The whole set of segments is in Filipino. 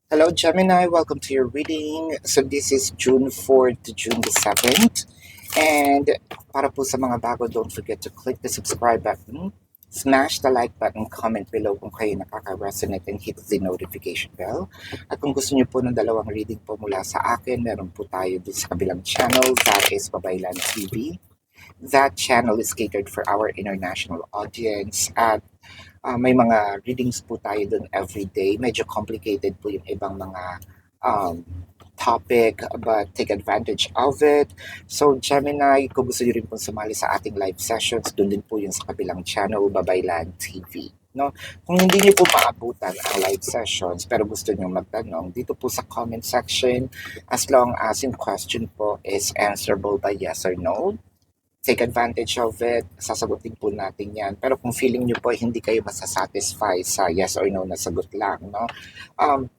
Hello, Gemini. Welcome to your reading. So this is June 4th to June the 7th. And para po sa mga bago, don't forget to click the subscribe button, smash the like button, comment below kung kayo nakaka-resonate, and hit the notification bell. At kung gusto niyo po ng dalawang reading po mula sa akin, meron po tayo din sa kabilang channel, that is Babaylan TV. That channel is catered for our international audience at may mga readings po tayo dun everyday. Medyo complicated po yung ibang mga um, topic, but take advantage of it. So, Gemini, kung gusto nyo rin po sumali sa ating live sessions, dun din po yung sa kabilang channel, Babaylan TV. No? Kung hindi niyo po maabutan ang live sessions pero gusto niyo magtanong, dito po sa comment section, as long as yung question po is answerable by yes or no, take advantage of it, sasagutin po natin yan. Pero kung feeling nyo po hindi kayo masasatisfy sa yes or no na sagot lang, no? Um,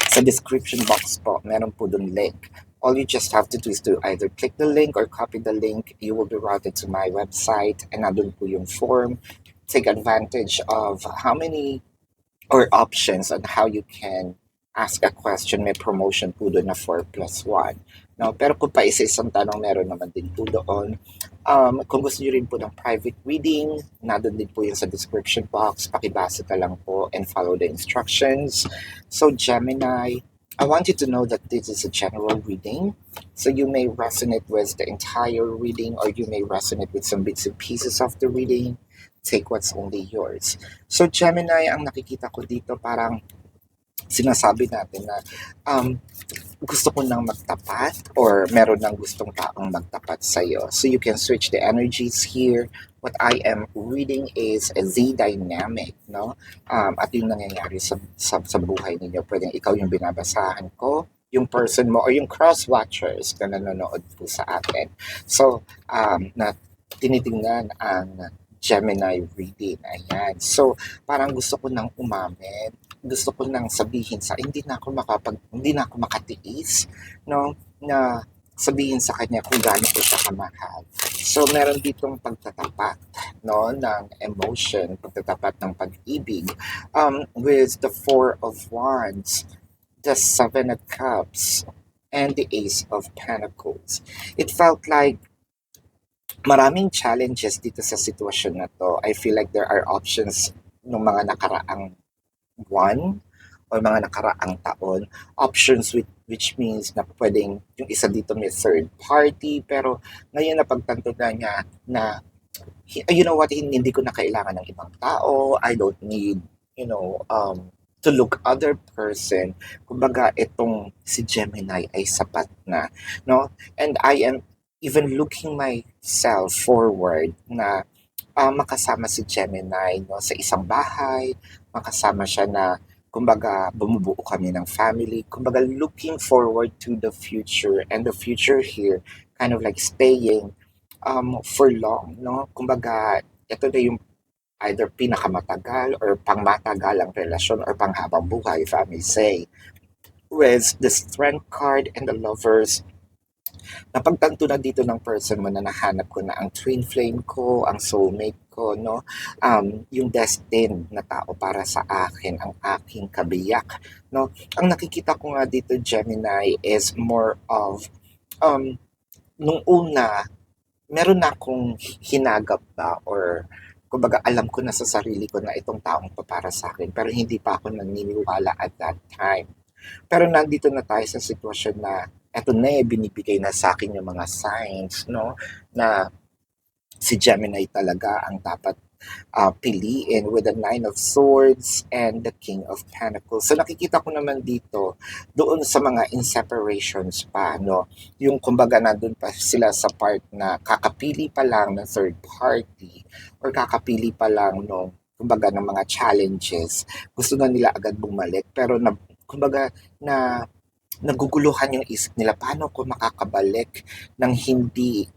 sa description box po, meron po dun link. All you just have to do is to either click the link or copy the link. You will be routed to my website and nandun po yung form. Take advantage of how many or options on how you can ask a question. May promotion po doon na 4 plus 1. No? Pero kung pa isa-isang tanong, meron naman din po doon. Kung gusto nyo rin po ng private reading, nandun din po yun sa description box. Pakibasa ka lang po and follow the instructions. So Gemini, I want you to know that this is a general reading. So you may resonate with the entire reading or you may resonate with some bits and pieces of the reading. Take what's only yours. So Gemini, ang nakikita ko dito parang sinasabi natin na gusto ko nang magtapat or meron ng gustong taong magtapat sa'yo. So you can switch the energies here. What I am reading is the dynamic, no? At yung nangyayari sa buhay ninyo. Pwedeng ikaw yung binabasahan ko, yung person mo, or yung cross-watchers na nanonood po sa atin. So, na tinitingnan ang Gemini reading. Ayan. So, parang gusto ko nang umamin, gusto ko nang sabihin sa hindi na ako makatiis, no, na sabihin sa kanya kung gaano ko siya kamahal. So, meron ditong pagtatapat, no, ng emotion, pagtatapat ng pag-ibig, with the Four of Wands, the Seven of Cups, and the Ace of Pentacles. It felt like maraming challenges dito sa sitwasyon na to. I feel like there are options ng mga nakaraang buwan o mga nakaraang taon. Options which means na pwedeng yung isa dito may third party, pero ngayon napagtanto na niya na you know what, hindi ko na kailangan ng ibang tao. I don't need, to look other person. Kumbaga, itong si Gemini ay sapat na, no? And I am even looking myself forward na makasama si Gemini, no, sa isang bahay, makasama siya na kumbaga bumubuo kami ng family, kumbaga looking forward to the future, and the future here kind of like staying for long, no? Kumbaga, ito na yung either pinakamatagal or pangmatagalang relasyon or panghabang buhay, if I may say. With the Strength card and the Lovers, napagtanto na dito ng person mo na nahanap ko na ang twin flame ko, ang soulmate ko, no? Yung destined na tao para sa akin, ang aking kabiyak, no? Ang nakikita ko nga dito, Gemini, is more of, um, nung una, meron na akong hinagap ba or kumbaga alam ko na sa sarili ko na itong taong to para sa akin pero hindi pa ako naniniwala at that time. Pero nandito na tayo sa sitwasyon na eto na binibigay na sa akin yung mga signs, no? Na si Gemini talaga ang dapat piliin with the Nine of Swords and the King of Pentacles. So nakikita ko naman dito doon sa mga inseparations pa, no? Yung kumbaga nandun pa sila sa part na kakapili pa lang ng third party or kakapili pa lang no kumbaga ng mga challenges. Gusto na nila agad bumalik pero kumbaga na naguguluhan yung isip nila paano ko makakabalik ng hindi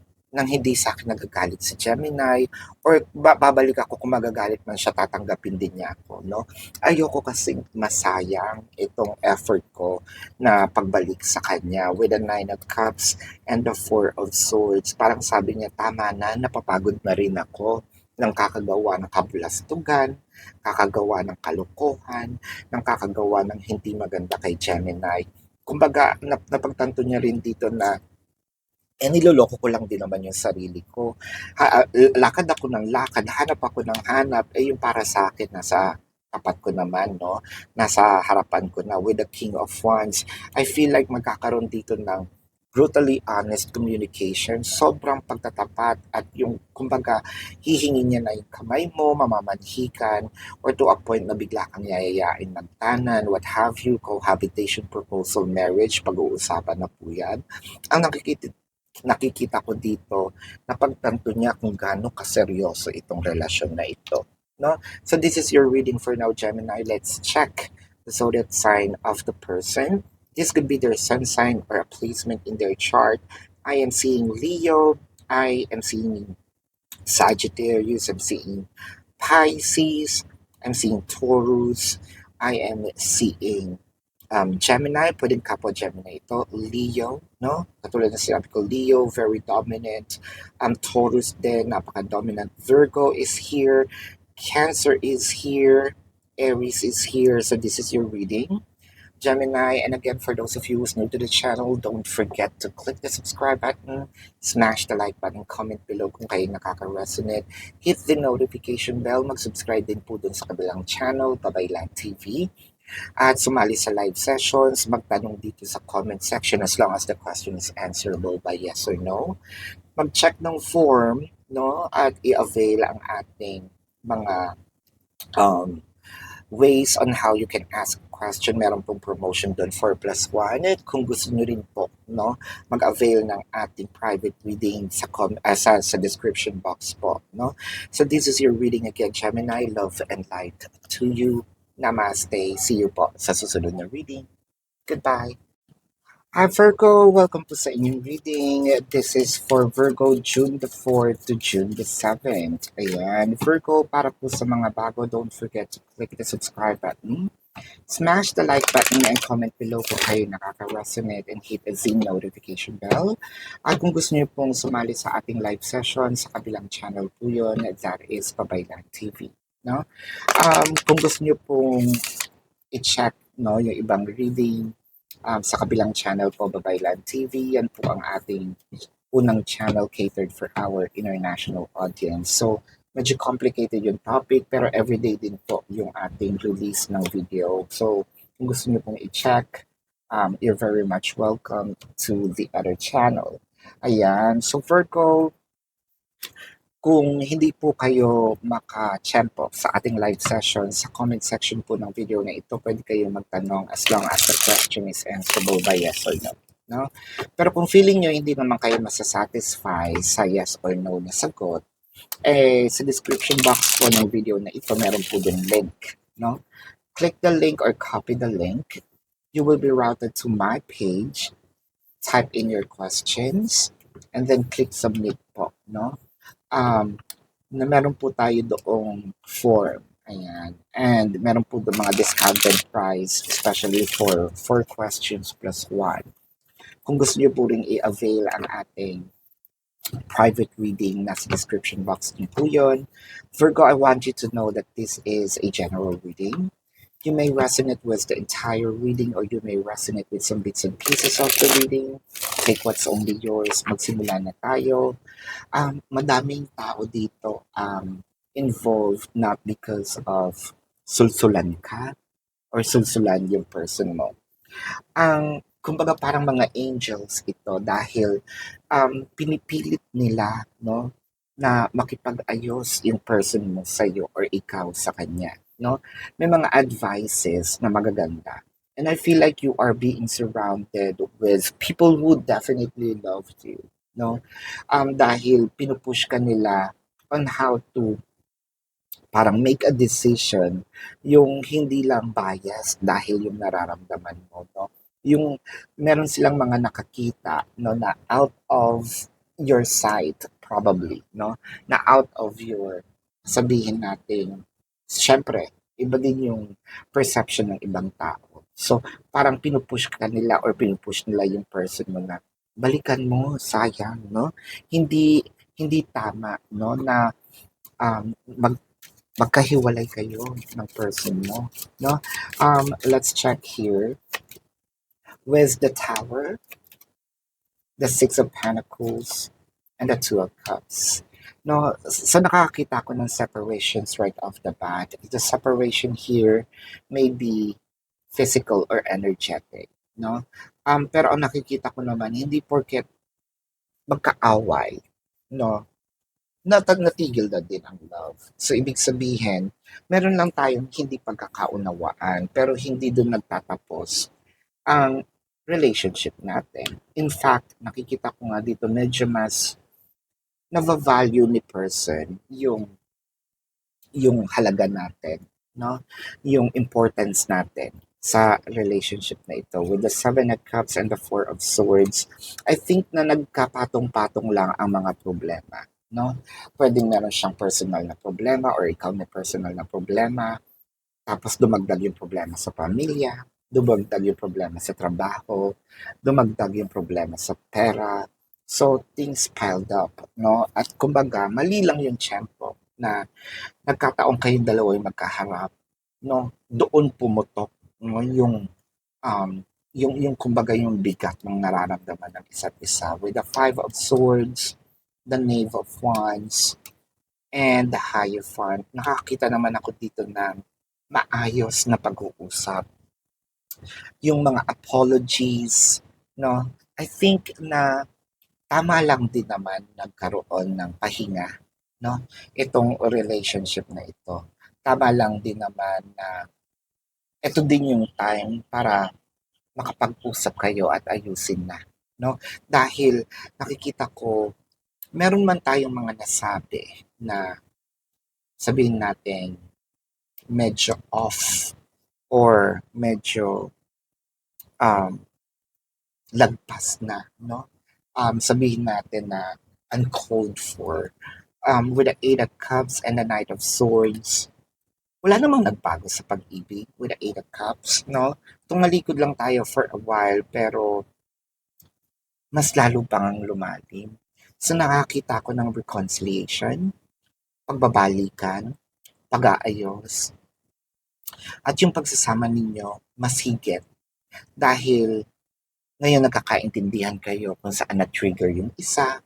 sa akin nagagalit si Gemini or babalik ako kung magagalit man siya tatanggapin din niya ako, no? Ayoko kasing masayang itong effort ko na pagbalik sa kanya with the Nine of Cups and the Four of Swords. Parang sabi niya, tama na, napapagod na rin ako. ng kakagawa ng kabulastugan, kakagawa ng kalokohan, ng kakagawa ng hindi maganda kay Gemini. Kumbaga, napagtanto niya rin dito na niloloko ko lang din naman yung sarili ko. Lakad ako ng lakad, hanap ako ng hanap, yung para sa akin, nasa tapat ko naman, no? Nasa harapan ko na with the King of Wands. I feel like magkakaroon dito ng brutally honest communication, sobrang pagtatapat at yung, kumbaga, hihingin niya na yung kamay mo, mamamanhikan, or to a point na bigla kang yayayain ng tanan, what have you, cohabitation, proposal, marriage, pag-uusapan na po yan. Ang nakikita ko dito na pagtanto niya kung gaano kaseryoso itong relasyon na ito. No? So this is your reading for now, Gemini. Let's check the zodiac sign of the person. This could be their sun sign or a placement in their chart. I am seeing Leo. I am seeing Sagittarius. I'm seeing Pisces. I'm seeing Taurus. I am seeing Gemini, pwedeng kapwa Gemini ito, Leo, no? Katulad na sinabi ko, Leo, very dominant. Taurus din, napaka-dominant. Virgo is here. Cancer is here. Aries is here. So this is your reading. Gemini, and again, for those of you who's new to the channel, don't forget to click the subscribe button, smash the like button, comment below kung kayo nakaka-resonate, hit the notification bell, mag-subscribe din po dun sa kabilang channel, Babaylan TV, at sumali sa live sessions, magtanong dito sa comment section as long as the question is answerable by yes or no. Mag-check ng form, no, at i-avail ang ating mga ways on how you can ask question. Meron pong promotion doon, 4+1. At kung gusto nyo rin po, no, mag-avail ng ating private reading sa description box po. No? So this is your reading again, Gemini. Love and light to you. Namaste. See you po sa susunod na reading. Goodbye. Hi Virgo, welcome po sa inyong reading. This is for Virgo, June the 4th to June the 7th. Ayan, Virgo, para po sa mga bago, don't forget to click the subscribe button. Smash the like button and comment below kung kayo nakaka-resonate and hit the Zoom notification bell. At kung gusto niyo pong sumali sa ating live session, sa kabilang channel po yun, that is Babaylan TV. No? Kung gusto niyo pong i-check, no, yung ibang reading, sa kabilang channel po, Babaylan TV, yan po ang ating unang channel catered for our international audience. So, medyo complicated yung topic, pero everyday din po yung ating release ng video. So, kung gusto niyo pong i-check, you're very much welcome to the other channel. Ayan. So, Virgo, kung hindi po kayo maka-tiyempo sa ating live session, sa comment section po ng video na ito, pwede kayong magtanong as long as the question is answerable by yes or no. No? Pero kung feeling nyo hindi naman kayo masasatisfy sa yes or no na sagot, sa description box po ng video na ito, meron po din link. No? Click the link or copy the link. You will be routed to my page. Type in your questions and then click submit po. No? Na meron po tayo doong form. Ayan. And meron po doon mga discounted price, especially for 4 questions plus 1. Kung gusto niyo po rin i-avail ang ating private reading, nasa description box niyo po yun. Virgo, I want you to know that this is a general reading. You may resonate with the entire reading or you may resonate with some bits and pieces of the reading. Take what's only yours. Magsimula na tayo. Madaming tao dito involved not because of sulsulan ka or sulsulan yung person mo. Kumbaga parang mga angels ito dahil pinipilit nila, no, na makipag-ayos yung person mo sa'yo or ikaw sa kanya. No? May mga advices na magaganda. And I feel like you are being surrounded with people who definitely love you. No? Dahil pinupush ka nila on how to parang make a decision yung hindi lang bias dahil yung nararamdaman mo. No? Yung meron silang mga nakakita, no, na out of your sight probably, no, na out of your, sabihin natin, syempre, iba din yung perception ng ibang tao. So, parang pinupush ka nila or pinupush nila yung person mo na balikan mo, sayang, no? Hindi tama, no, na magkahiwalay kayo ng person mo, no? Let's check here with the Tower, the Six of Pentacles, and the Two of Cups. No, so nakakita ko ng separations right off the bat. The separation here may be physical or energetic, no? Pero ang nakikita ko naman, hindi porket magkaaway, no? Natigil na din ang love. So, ibig sabihin, meron lang tayong hindi pagkakaunawaan, pero hindi doon nagtatapos ang relationship natin. In fact, nakikita ko nga dito, medyo mas nava-value ni person yung halaga natin, no? Yung importance natin sa relationship na ito. With the Seven of Cups and the Four of Swords, I think na nagkapatong-patong lang ang mga problema, no? Pwedeng meron siyang personal na problema or ikaw may personal na problema, tapos dumagdag yung problema sa pamilya, dumagdag yung problema sa trabaho, dumagdag yung problema sa pera. So, things piled up, no? At kumbaga, mali lang yung tempo na nagkataon kayong dalawa yung magkaharap, no? Doon pumutok, no? Yung kumbaga yung bigat ng nararamdaman ng isa't isa. With the Five of Swords, the Knave of Wands, and the Hierophant, nakakita naman ako dito ng maayos na pag-uusap. Yung mga apologies, no? I think na tama lang din naman nagkaroon ng pahinga, no? Itong relationship na ito. Tama lang din naman na ito din yung time para makapag-usap kayo at ayusin na, no? Dahil nakikita ko, meron man tayong mga nasabi na sabihin natin medyo off or medyo um, lagpas na, no? Sabihin natin na uncalled for. With the Eight of Cups and the Knight of Swords, wala namang nagbago sa pag-ibig with the Eight of Cups, no? Tumalikod lang tayo for a while, pero mas lalo pang lumalim. So nakakita ko ng reconciliation, pagbabalikan, pag-aayos, at yung pagsasama ninyo mas higit dahil ngayon nagkakaintindihan kayo kung saan na-trigger yung isa.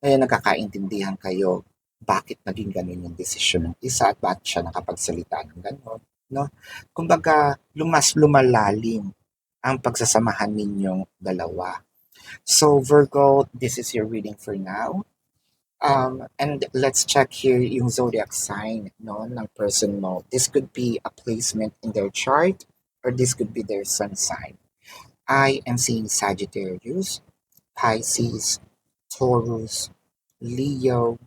Ngayon nagkakaintindihan kayo bakit naging ganun yung desisyon ng isa at bakit siya nakapagsalita ng ganun. No? Kumbaga, lumalalim ang pagsasamahan ninyong dalawa. So Virgo, this is your reading for now. And let's check here yung zodiac sign, no, ng person mo. This could be a placement in their chart or this could be their sun sign. I am seeing Sagittarius, Pisces, Taurus, Leo.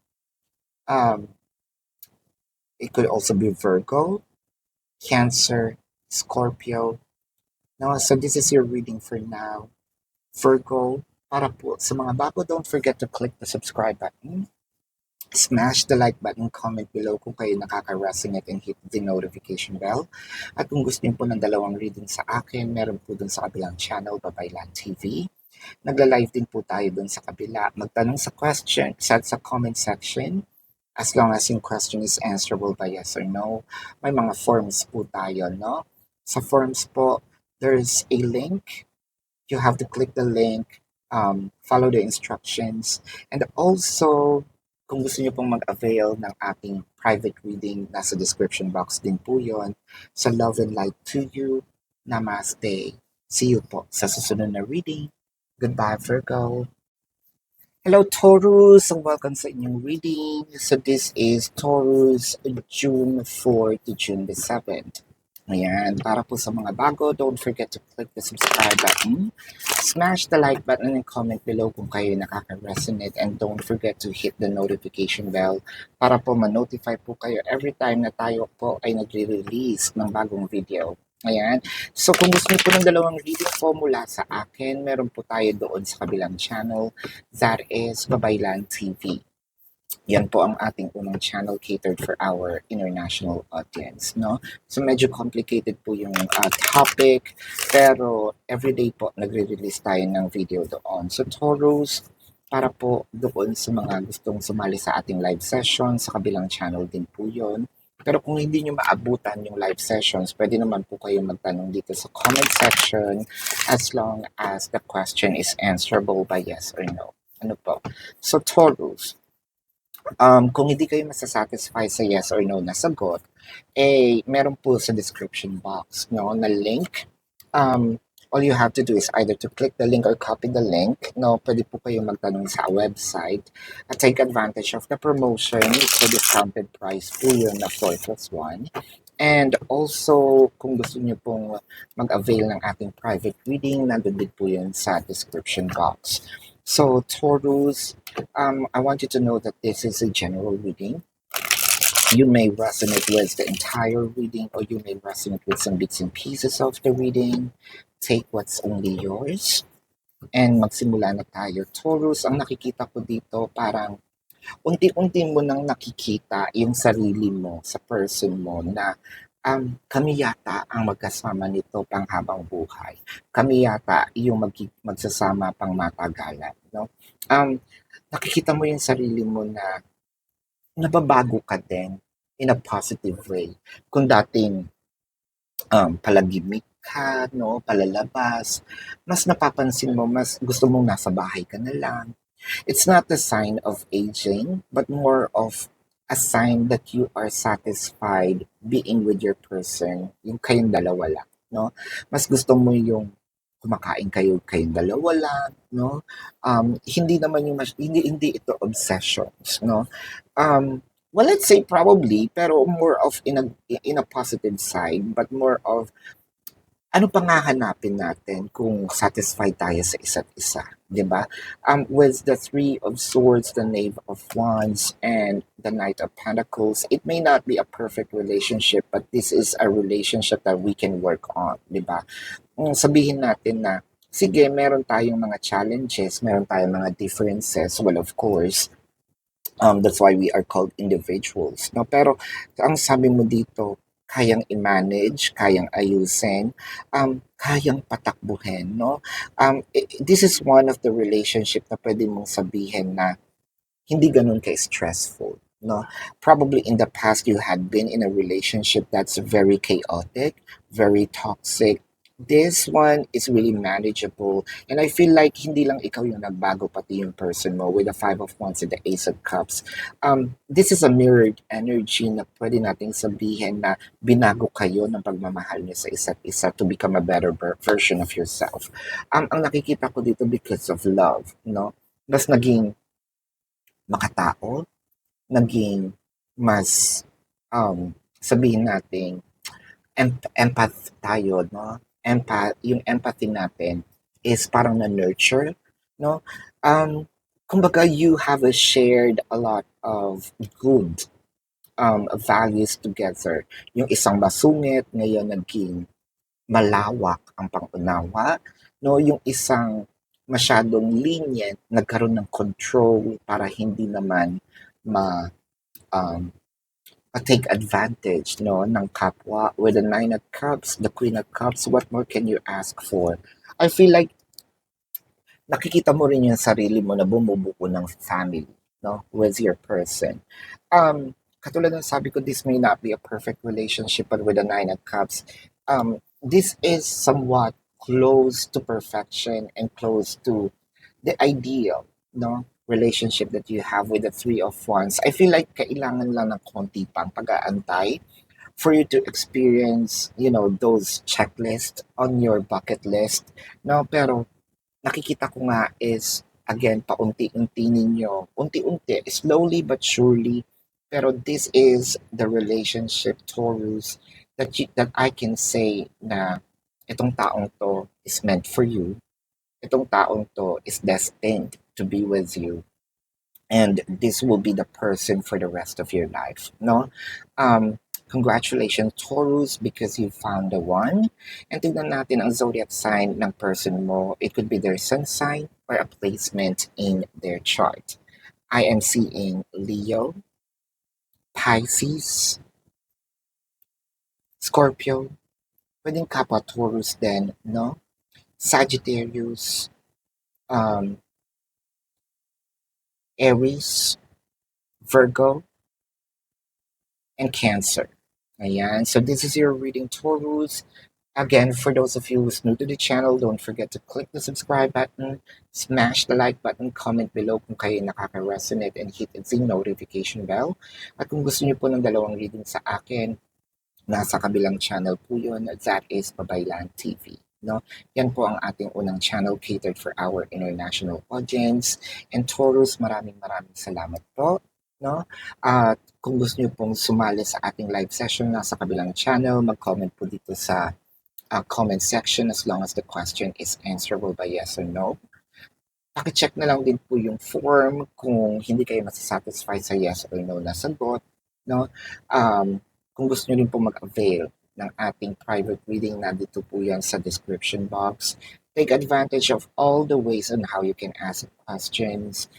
It could also be Virgo, Cancer, Scorpio. No, so this is your reading for now. Virgo, para po sa mga bago, don't forget to click the subscribe button. Smash the like button, comment below kung kayo nakaka-resonate and hit the notification bell. At kung gusto niyo po ng dalawang reading sa akin, meron po dun sa kabilang channel, Babaylan TV. Nagla-live din po tayo dun sa kabila. Magtanong sa question, sa comment section. As long as yung question is answerable by yes or no. May mga forms po tayo, no? Sa forms po, there's a link. You have to click the link, follow the instructions, and also, kung gusto niyo pong mag-avail ng ating private reading, nasa description box din po yon. So love and light to you. Namaste. See you po sa susunod na reading. Goodbye, Virgo. Hello, Taurus, and welcome sa inyong reading. So this is Taurus, June 4 to June the 7th. Ayan, para po sa mga bago, don't forget to click the subscribe button, smash the like button, and comment below kung kayo nakaka-resonate, and don't forget to hit the notification bell para po ma-notify po kayo every time na tayo po ay nagre-release ng bagong video. Ayan, so kung gusto niyo po ng dalawang reading po mula sa akin, meron po tayo doon sa kabilang channel, that is Babaylan TV. Yan po ang ating unang channel catered for our international audience, no? So medyo complicated po yung topic, pero everyday po nagre-release tayo ng video doon. So Taurus, para po doon sa mga gustong sumali sa ating live session. Sa kabilang channel din po yun. Pero kung hindi nyo maabutan yung live sessions, pwede naman po kayong magtanong dito sa comment section as long as the question is answerable by yes or no. Ano po? So, Taurus, kung hindi kayo masasatisfy sa yes or no na sagot, meron po sa description box, no, na link. All you have to do is either to click the link or copy the link. No, pwede po kayong magtanong sa website at take advantage of the promotion. It's a discounted price po yun na 4 plus 1. And also, kung gusto niyo pong mag-avail ng ating private reading, nandun din po yun sa description box. So, Taurus, I want you to know that this is a general reading. You may resonate with the entire reading or you may resonate with some bits and pieces of the reading. Take what's only yours. And magsimula na tayo. Taurus, ang nakikita ko dito parang unti-unti mo nang nakikita yung sarili mo sa person mo na kami yata ang magkasama nito panghabang buhay. Kami yata yung magsasama pang matagalan. No? Nakikita mo yung sarili mo na nababago ka din in a positive way. Kung dating palagimik ka, no, palalabas, mas napapansin mo, mas gusto mong nasa bahay ka na lang. It's not a sign of aging, but more of a sign that you are satisfied being with your person, yung kayong dalawa lang, no? Mas gusto mo yung kumakain kayo kayong dalawa lang, no? Hindi naman yung hindi ito obsessions, no? Well, let's say probably, pero more of in a positive side, but more of ano pa nga hanapin natin kung satisfied tayo sa isa't isa, 'di ba? With the Three of Swords, the Knave of Wands, and the Knight of Pentacles, it may not be a perfect relationship, but this is a relationship that we can work on, 'di ba? Sabihin natin na sige, meron tayong mga challenges, meron tayong mga differences. Well, of course, that's why we are called individuals. No? Pero ang sabi mo dito, kayang i-manage, kayang ayusin, kayang patakbuhin. No? This is one of the relationship na pwede mong sabihin na hindi ganun ka-stressful. No? Probably in the past, you had been in a relationship that's very chaotic, very toxic. This one is really manageable. And I feel like hindi lang ikaw yung nagbago, pati yung person mo with the Five of Wands and the Ace of Cups. This is a mirrored energy na pwede nating sabihin na binago kayo ng pagmamahal niyo sa isa't isa to become a better version of yourself. Ang nakikita ko dito because of love, no? Mas naging makatao, naging mas, sabihin natin, empath tayo, no? Yung empathy natin is parang na-nurture, no? Kumbaga, you have shared a lot of good values together. Yung isang masungit, ngayon naging malawak ang pangunawa, no? Yung isang masyadong lenient, nagkaroon ng control para hindi naman ma um, take advantage, no, ng kapwa. With the Nine of Cups, the Queen of Cups, what more can you ask for? I feel like nakikita mo rin yung sarili mo na bumubuo ng family, no, with your person. Katulad ng sabi ko, this may not be a perfect relationship, but with the Nine of Cups, this is somewhat close to perfection and close to the ideal, no, relationship that you have with the Three of Wands. I feel like kailangan lang ng konti pang pag-aantay for you to experience, those checklists on your bucket list. No, pero nakikita ko nga is, again, paunti-unti ninyo, unti-unti, slowly but surely, pero this is the relationship, Taurus, that I can say na itong taong to is meant for you. Itong taong to is destined to be with you. And this will be the person for the rest of your life, no? Congratulations, Taurus, because you found the one. And tignan natin ang zodiac sign ng person mo. It could be their sun sign or a placement in their chart. I am seeing Leo, Pisces, Scorpio, pwedeng kapwa Taurus din, no? Sagittarius, um, Aries, Virgo, and Cancer. Ayan. So this is your reading, Taurus. Again, for those of you who's new to the channel, don't forget to click the subscribe button, smash the like button, comment below kung kayo nakaka-resonate, and hit the notification bell. At kung gusto niyo po ng dalawang reading sa akin, nasa kabilang channel po yun, that is Babaylan TV. No? Yan po ang ating unang channel catered for our international audience. And Taurus, maraming salamat po. No? At kung gusto niyo pong sumali sa ating live session nasa kabilang channel, mag-comment po dito sa comment section as long as the question is answerable by yes or no. Paki-check na lang din po yung form kung hindi kayo masasatisfy sa yes or no na sagot. No? Kung gusto nyo rin po mag-avail ng ating private reading, nandito po yan sa description box. Take advantage of all the ways on how you can ask questions.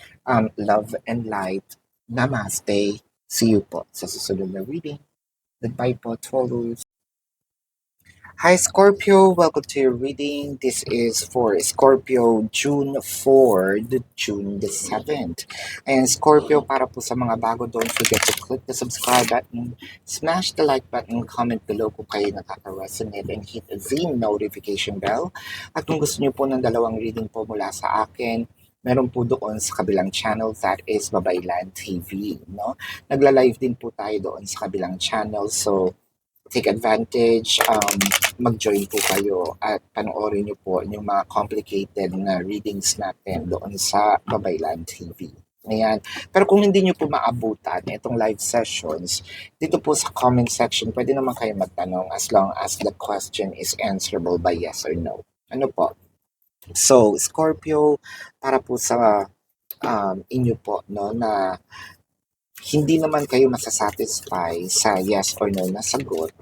Love and light. Namaste. See you po sa susunod na reading. Goodbye po, Taurus. Hi Scorpio, welcome to your reading. This is for Scorpio June 4 to June the 7th. And Scorpio, para po sa mga bago, don't forget to click the subscribe button, smash the like button, comment below kung kayo nakaka-resonate, and hit the notification bell. At kung gusto niyo po ng dalawang reading po mula sa akin, meron po doon sa kabilang channel, that is Babaylan TV. No? Nagla-live din po tayo doon sa kabilang channel, so take advantage, mag-join po kayo at panoorin niyo po yung mga complicated na readings natin doon sa Babaylan TV. Ayan. Pero kung hindi niyo po maabutan itong live sessions, dito po sa comment section, pwede naman kayo magtanong as long as the question is answerable by yes or no. Ano po? So, Scorpio, para po sa inyo po, no, na hindi naman kayo masasatisfy sa yes or no na sagot,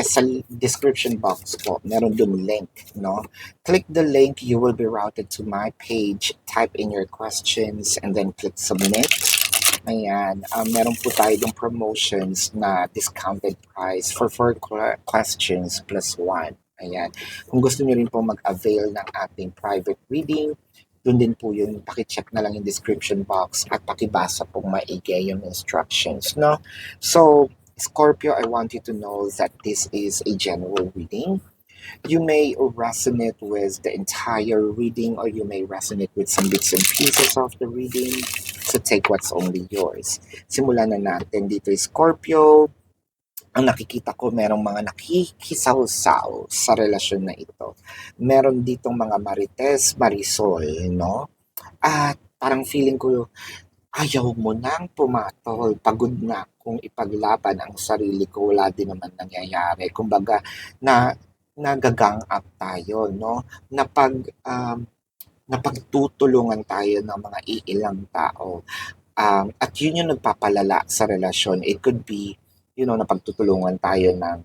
sa description box po, meron dun link, no? Click the link, you will be routed to my page, type in your questions, and then click submit. Ayan, meron po tayo yung promotions na discounted price for 4 questions plus 1. Ayan, kung gusto niyo rin po mag-avail ng ating private reading, doon din po yun, pakicheck na lang yung description box at pakibasa pong maigi yung instructions, no? So, Scorpio, I want you to know that this is a general reading. You may resonate with the entire reading or you may resonate with some bits and pieces of the reading. So, take what's only yours. Simulan na natin dito, Scorpio. Ang nakikita ko, merong mga nakikisaw-saw sa relasyon na ito. Meron ditong mga marites, marisol, no? At parang feeling ko, ayaw mo nang pumatol. Pagod na kung ipaglaban ang sarili ko. Wala din naman nangyayari. Kumbaga, nagagang up tayo, no? Napagtutulungan tayo ng mga iilang tao. At yun yung nagpapalala sa relasyon. It could be napagtutulungan tayo ng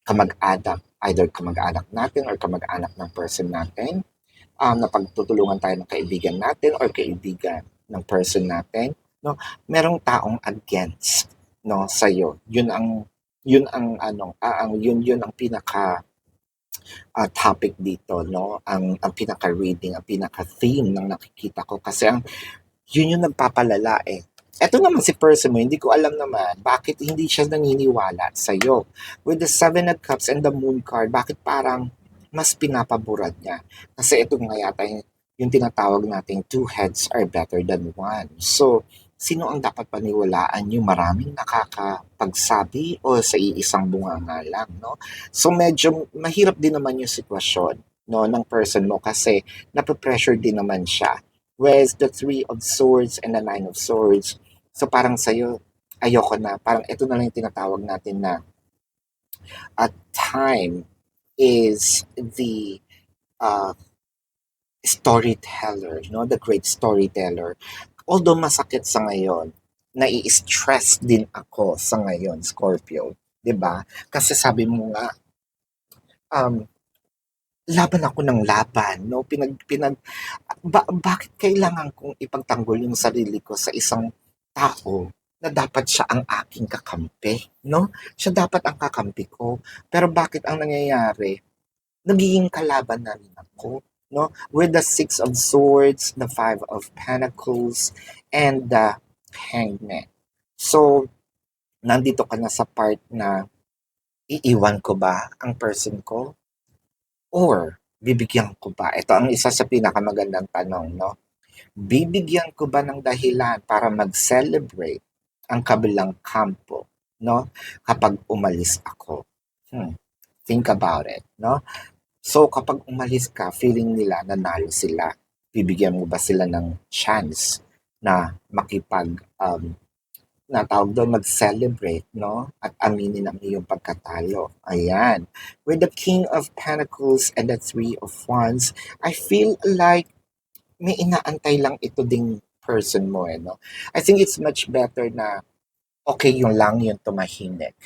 kamag-anak, either kamag-anak natin or kamag-anak ng person natin. Napagtutulungan tayo ng kaibigan natin or kaibigan ng person natin. No? Merong taong against, no, sa iyo. Yun ang pinaka topic dito, no? Ang pinaka reading, ang pinaka theme ng nakikita ko kasi yun yung nagpapalala eh. Eto naman si person mo, hindi ko alam naman bakit hindi siya naniniwala sa'yo. With the Seven of Cups and the Moon card, bakit parang mas pinapaborad niya? Kasi ito nga yata yung tinatawag nating two heads are better than one. So, sino ang dapat paniwalaan? Yung maraming nakakapagsabi o sa iisang bunganga lang, no? So, medyo mahirap din naman yung sitwasyon, no, ng person mo kasi nape-pressure din naman siya. Whereas the Three of Swords and the Nine of Swords, so parang sa'yo, ayoko na. Parang ito na lang yung tinatawag natin na time is the storyteller, the great storyteller. Although masakit sa ngayon, nai-stress din ako sa ngayon, Scorpio. 'Di ba? Kasi sabi mo nga, laban ako ng laban, no? Bakit kailangan kong ipagtanggol yung sarili ko sa isang tao na dapat siya ang aking kakampi, no? Siya dapat ang kakampi ko. Pero bakit ang nangyayari? Nagiging kalaban na rin ako. no? With the Six of Swords, the Five of Pentacles, and the Hangman. So, nandito ka na sa part na iiwan ko ba ang person ko? Or bibigyan ko ba? Ito ang isa sa pinakamagandang tanong, no? Bibigyan ko ba ng dahilan para mag-celebrate ang kabilang kampo, no? Kapag umalis ako. Think about it, no? So, kapag umalis ka, feeling nila nanalo sila. Bibigyan mo ba sila ng chance na na tawag doon, mag-celebrate, no? At aminin ang iyong pagkatalo. Ayan. With the King of Pentacles and the Three of Wands, I feel like may inaantay lang ito ding person mo, no? I think it's much better na okay yung lang yung tumahimik.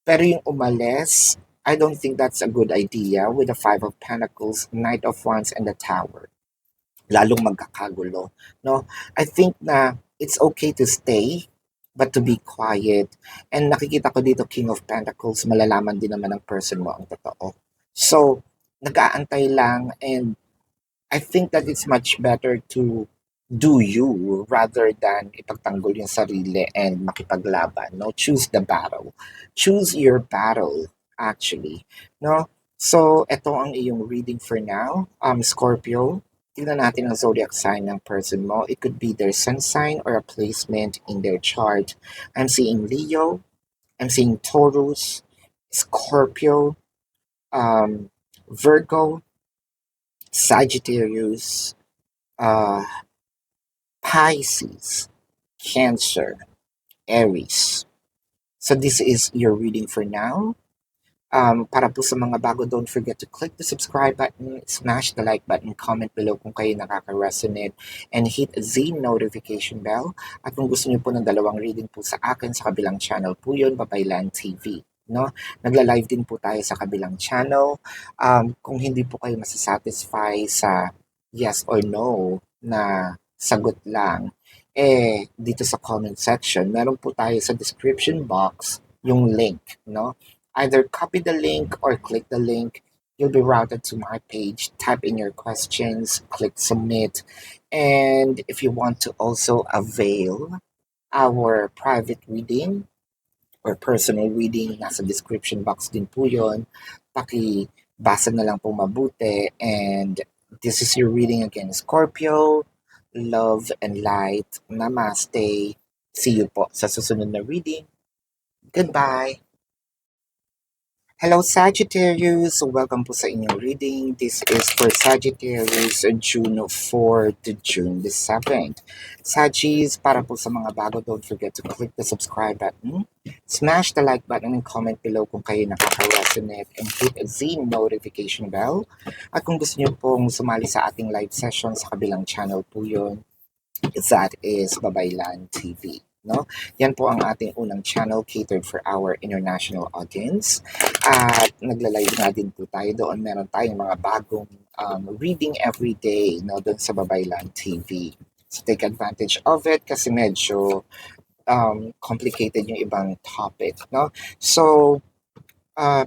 Pero yung umalis, I don't think that's a good idea with the Five of Pentacles, Knight of Wands, and the Tower. Lalong magkakagulo, no? I think na it's okay to stay, but to be quiet. And nakikita ko dito, King of Pentacles, malalaman din naman ng person mo ang totoo. So, nag-aantay lang, and I think that it's much better to do you rather than ipagtanggol yung sarili and makipaglaban, no? Choose the battle. Choose your battle, actually, no? So, ito ang iyong reading for now. Scorpio, tingnan natin ang zodiac sign ng person mo. It could be their sun sign or a placement in their chart. I'm seeing Leo, I'm seeing Taurus, Scorpio, Virgo, Sagittarius, uh, Pisces, Cancer, Aries. So this is your reading for now. Para po sa mga bago, don't forget to click the subscribe button, smash the like button, comment below kung kayo nakaka-resonate, and hit the notification bell. At kung gusto niyo po ng dalawang reading po sa akin, sa kabilang channel po yun, Babaylan TV. No? Nagla-live din po tayo sa kabilang channel. Kung hindi po kayo masasatisfy sa yes or no na sagot lang, dito sa comment section, meron po tayo sa description box yung link, no? Either copy the link or click the link. You'll be routed to my page. Type in your questions, click submit. And if you want to also avail our private reading or personal reading, nasa description box din po yun. Pakibasa na lang po mabuti. And this is your reading again, Scorpio. Love and light. Namaste. See you po sa susunod na reading. Goodbye. Hello Sagittarius! Welcome po sa inyong reading. This is for Sagittarius June 4 to June the 7th. Saggies, para po sa mga bago, don't forget to click the subscribe button, smash the like button, and comment below kung kayo nakaka-resonate, and hit the notification bell. At kung gusto niyo pong sumali sa ating live session sa kabilang channel po yun, that is Babaylan TV. No? Yan po ang ating unang channel catered for our international audience. At nagla-live na din po tayo doon. Meron tayong mga bagong reading every day, no, doon sa Babaylan TV. So take advantage of it kasi medyo complicated yung ibang topic, no? So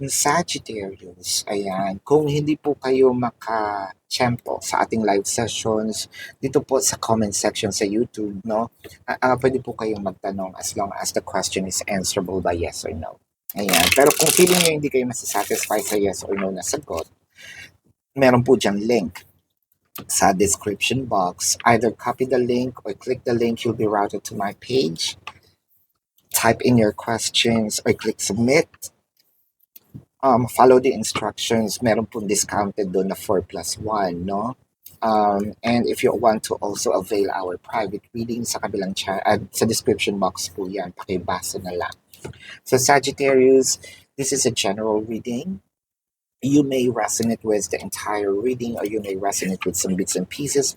Sagittarius, ayan. Kung hindi po kayo maka-tiyempo sa ating live sessions, dito po sa comment section sa YouTube, no? Pwede po kayong magtanong as long as the question is answerable by yes or no. Ayan. Pero kung feeling nyo hindi kayo masasatisfy sa yes or no na sagot, meron po dyan link sa description box. Either copy the link or click the link, you'll be routed to my page. Type in your questions or click submit. Follow the instructions. Meron pong discounted doon na 4+1, no? And if you want to also avail our private reading sa kabilang sa description box po yan, pakibasa na lang. So Sagittarius, this is a general reading. You may resonate with the entire reading or you may resonate with some bits and pieces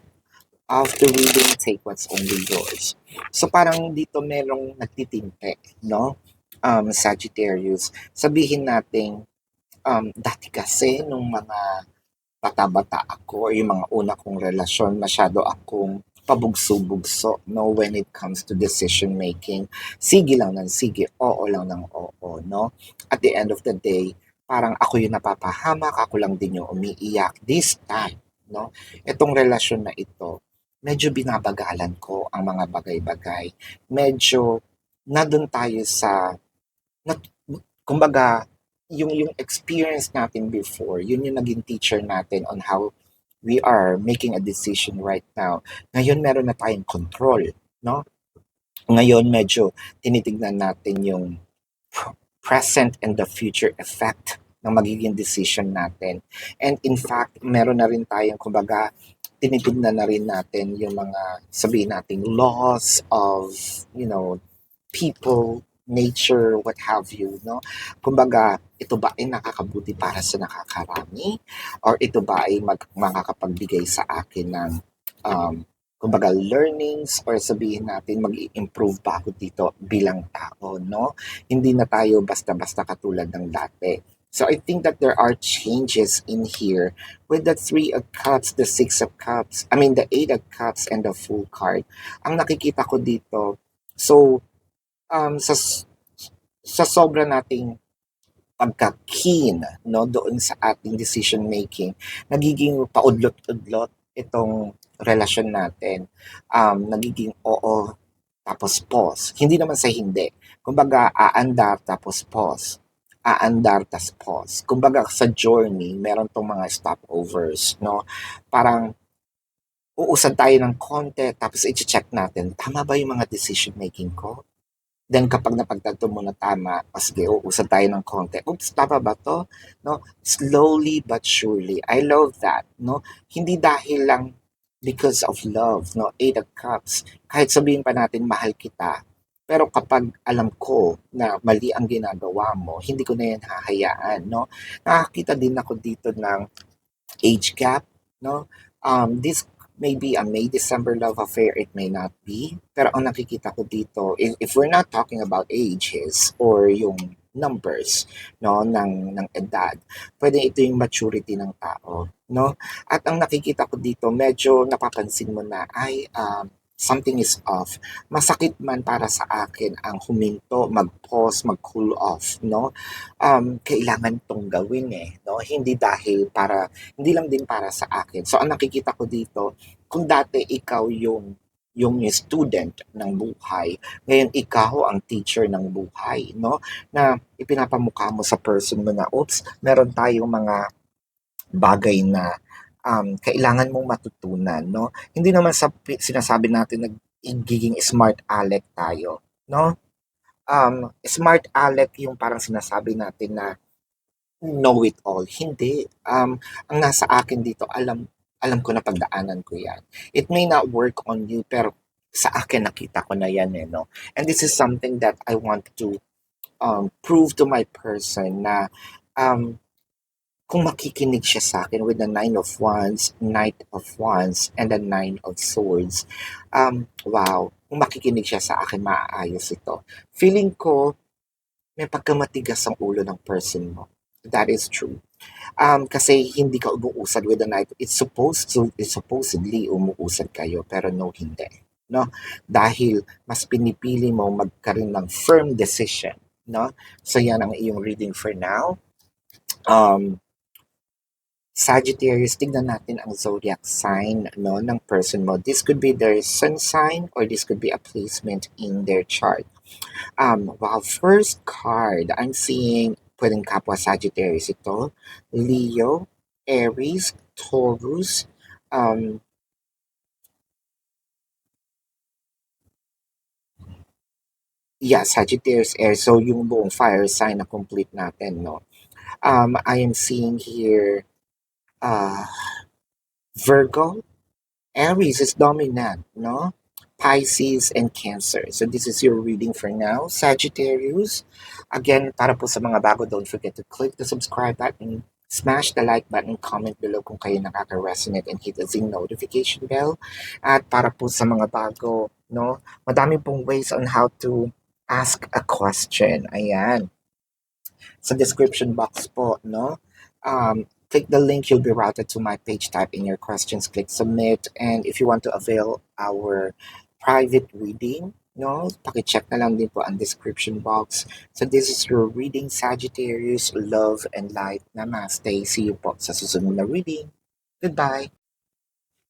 of the reading. Take what's only yours. So parang dito merong nagtitimpe, no? Sagittarius. Sabihin natin, dati kasi nung mga bata-bata ako or yung mga una kong relasyon, masyado akong pabugso-bugso, no, when it comes to decision making. Sige lang ng sige, oo lang ng oo, no? At the end of the day, parang ako yung napapahamak, ako lang din yung umiiyak. This time, no? Itong relasyon na ito, medyo binabagalan ko ang mga bagay-bagay. Medyo nandun tayo sa nat kumbaga, yung experience natin before, yun yung naging teacher natin on how we are making a decision right now. Ngayon meron na tayong control, no? Ngayon medyo tinitignan natin yung present and the future effect ng magiging decision natin. And in fact, meron na rin tayong kumbaga tinitignan na rin natin yung mga sabihin nating laws of, you know, people, nature, what have you, no? Kumbaga, ito ba ay nakakabuti para sa nakakarami? Or ito ba ay makakapagbigay sa akin ng, um, kumbaga, learnings or sabihin natin mag-improve pa ako dito bilang tao, no? Hindi na tayo basta-basta katulad ng dati. So I think that there are changes in here with the Three of Cups, the Six of Cups, I mean the Eight of Cups and the Fool card. Ang nakikita ko dito, so um, sa, sa sobra nating pagka-keen no, doon sa ating decision making, nagiging paudlot-udlot itong relasyon natin. Nagiging oo, tapos pause. Hindi naman sa hindi. Kumbaga, aandar tapos pause. Aandar tapos pause. Kumbaga, sa journey, meron tong mga stopovers, no? Parang, uusad tayo ng konti, tapos i-check natin, tama ba yung mga decision making ko? Then kapag napagtanto mo na tama, o sige, uusad tayo ng konti. Oops, tama ba to? No? Slowly but surely. I love that. No? Hindi dahil lang because of love. No? Eight of Cups. Kahit sabihin pa natin mahal kita, pero kapag alam ko na mali ang ginagawa mo, hindi ko na yan hahayaan. No? Nakakita din ako dito ng age gap, no? This may be a May-December love affair, it may not be. Pero ang nakikita ko dito, if we're not talking about ages or yung numbers, no, ng edad, pwede ito yung maturity ng tao, no? At ang nakikita ko dito, medyo napapansin mo na, ay, something is off. Masakit man para sa akin ang huminto, mag-pause, mag-cool off, no? Kailangan tong gawin eh, no? Hindi lang din para sa akin. So ang nakikita ko dito, kung dati ikaw yung student ng buhay, ngayon ikaw ang teacher ng buhay, no? Na ipinapamukha mo sa person mo na, oops, meron tayong mga bagay na kailangan mong matutunan, no? Hindi naman sinasabi natin na giging smart aleck tayo, no? Smart aleck yung parang sinasabi natin na know it all. Hindi. Ang nasa akin dito, alam ko na pagdaanan ko yan. It may not work on you, pero sa akin nakita ko na yan eh, no? And this is something that I want to prove to my person na um, kung makikinig siya sa akin with the Nine of Wands, Knight of Wands, and the Nine of Swords, wow, kung makikinig siya sa akin, maaayos ito. Feeling ko, may pagkamatigas ang ulo ng person mo. That is true. Kasi hindi ka umuusad with the Knight. It's supposedly umuusad kayo, pero no, hindi. No? Dahil mas pinipili mo magkaroon ng firm decision. No? So yan ang iyong reading for now. Sagittarius, tignan natin ang zodiac sign no, ng person mo. This could be their sun sign or this could be a placement in their chart. Wow, first card, I'm seeing, pwedeng kapwa Sagittarius ito, Leo, Aries, Taurus, yeah, Sagittarius, Air, so yung buong fire sign na complete natin, no? I am seeing here, uh, Virgo, Aries is dominant, no? Pisces and Cancer. So this is your reading for now. Sagittarius, again, para po sa mga bago, don't forget to click the subscribe button, smash the like button, comment below kung kayo nakaka-resonate and hit the zing notification bell. At para po sa mga bago, no, madami pong ways on how to ask a question. Ayan. Sa description box po, no? Click the link, you'll be routed to my page, type in your questions, click submit, and if you want to avail our private reading, no, pakicheck na lang din po ang description box. So this is your reading, Sagittarius, love and light. Namaste. See you po sa susunod na reading. Goodbye.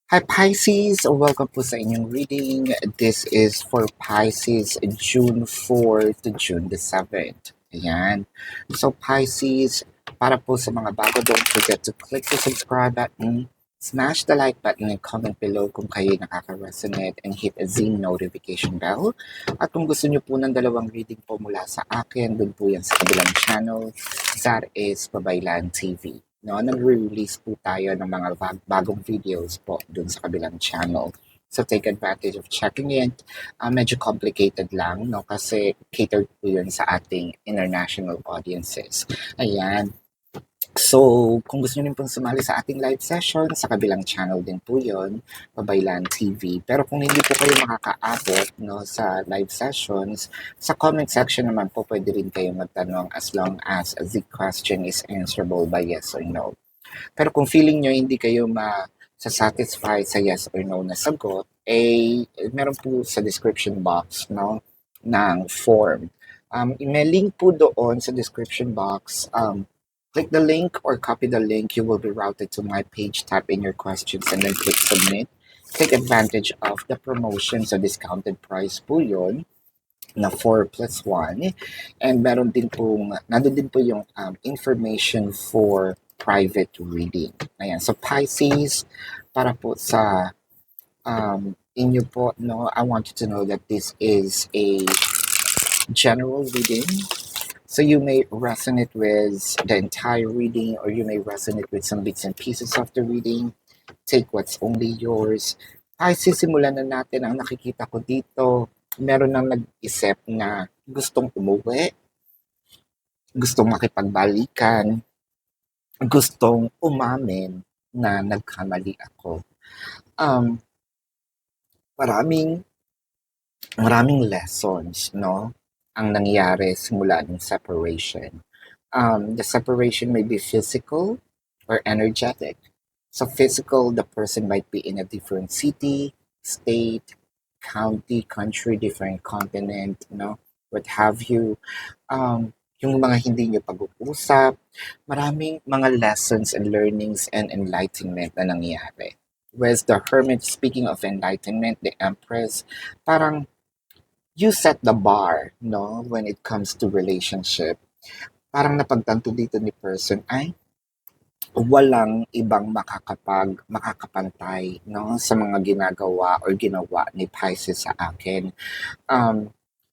Hi Pisces! Welcome po sa inyong reading. This is for Pisces June 4 to June the 7th. Ayan. So Pisces, para po sa mga bago, don't forget to click the subscribe button, smash the like button, and comment below kung kayo nakaka-resonate, and hit a zing notification bell. At kung gusto nyo po ng dalawang reading po mula sa akin, dun po yan sa kabilang channel. That is Babaylan TV. No, nagre-release po tayo ng mga bagong videos po dun sa kabilang channel. So take advantage of checking it. Medyo complicated lang, no, kasi catered po yun sa ating international audiences. Ayan. So, kung gusto niyo pong sumali sa ating live session, sa kabilang channel din po yun, Babaylan TV. Pero kung hindi po kayo makakaabot, no, sa live sessions, sa comment section naman po pwede rin kayo magtanong as long as the question is answerable by yes or no. Pero kung feeling nyo hindi kayo satisfy sa yes or no na sagot, meron po sa description box, no, ng form. May link po doon sa description box. Click the link or copy the link. You will be routed to my page. Type in your questions and then click submit. Take advantage of the promotion sa discounted price po yun na 4 plus 1. And meron din nandun din po yung information for private reading. Ayan. So Pisces, para po sa inyo po, no, I want you to know that this is a general reading. So you may resonate with the entire reading or you may resonate with some bits and pieces of the reading. Take what's only yours. Ay, sisimulan na natin. Ang nakikita ko dito, meron nang nag-isip na gustong umuwi, gustong makipagbalikan, gustong umamin na nagkamali ako. Maraming lessons, no, ang nangyari simula ng separation. The separation may be physical or energetic. So physical, the person might be in a different city, state, county, country, different continent, what have you. Yung mga hindi nyo pag-uusap, maraming mga lessons and learnings and enlightenment na nangyari. Whereas the Hermit, speaking of enlightenment, the Empress, parang you set the bar, no, when it comes to relationship. Parang napagtanto dito ni person ay walang ibang makakapantay, no, sa mga ginagawa or ginawa ni Pisces sa akin.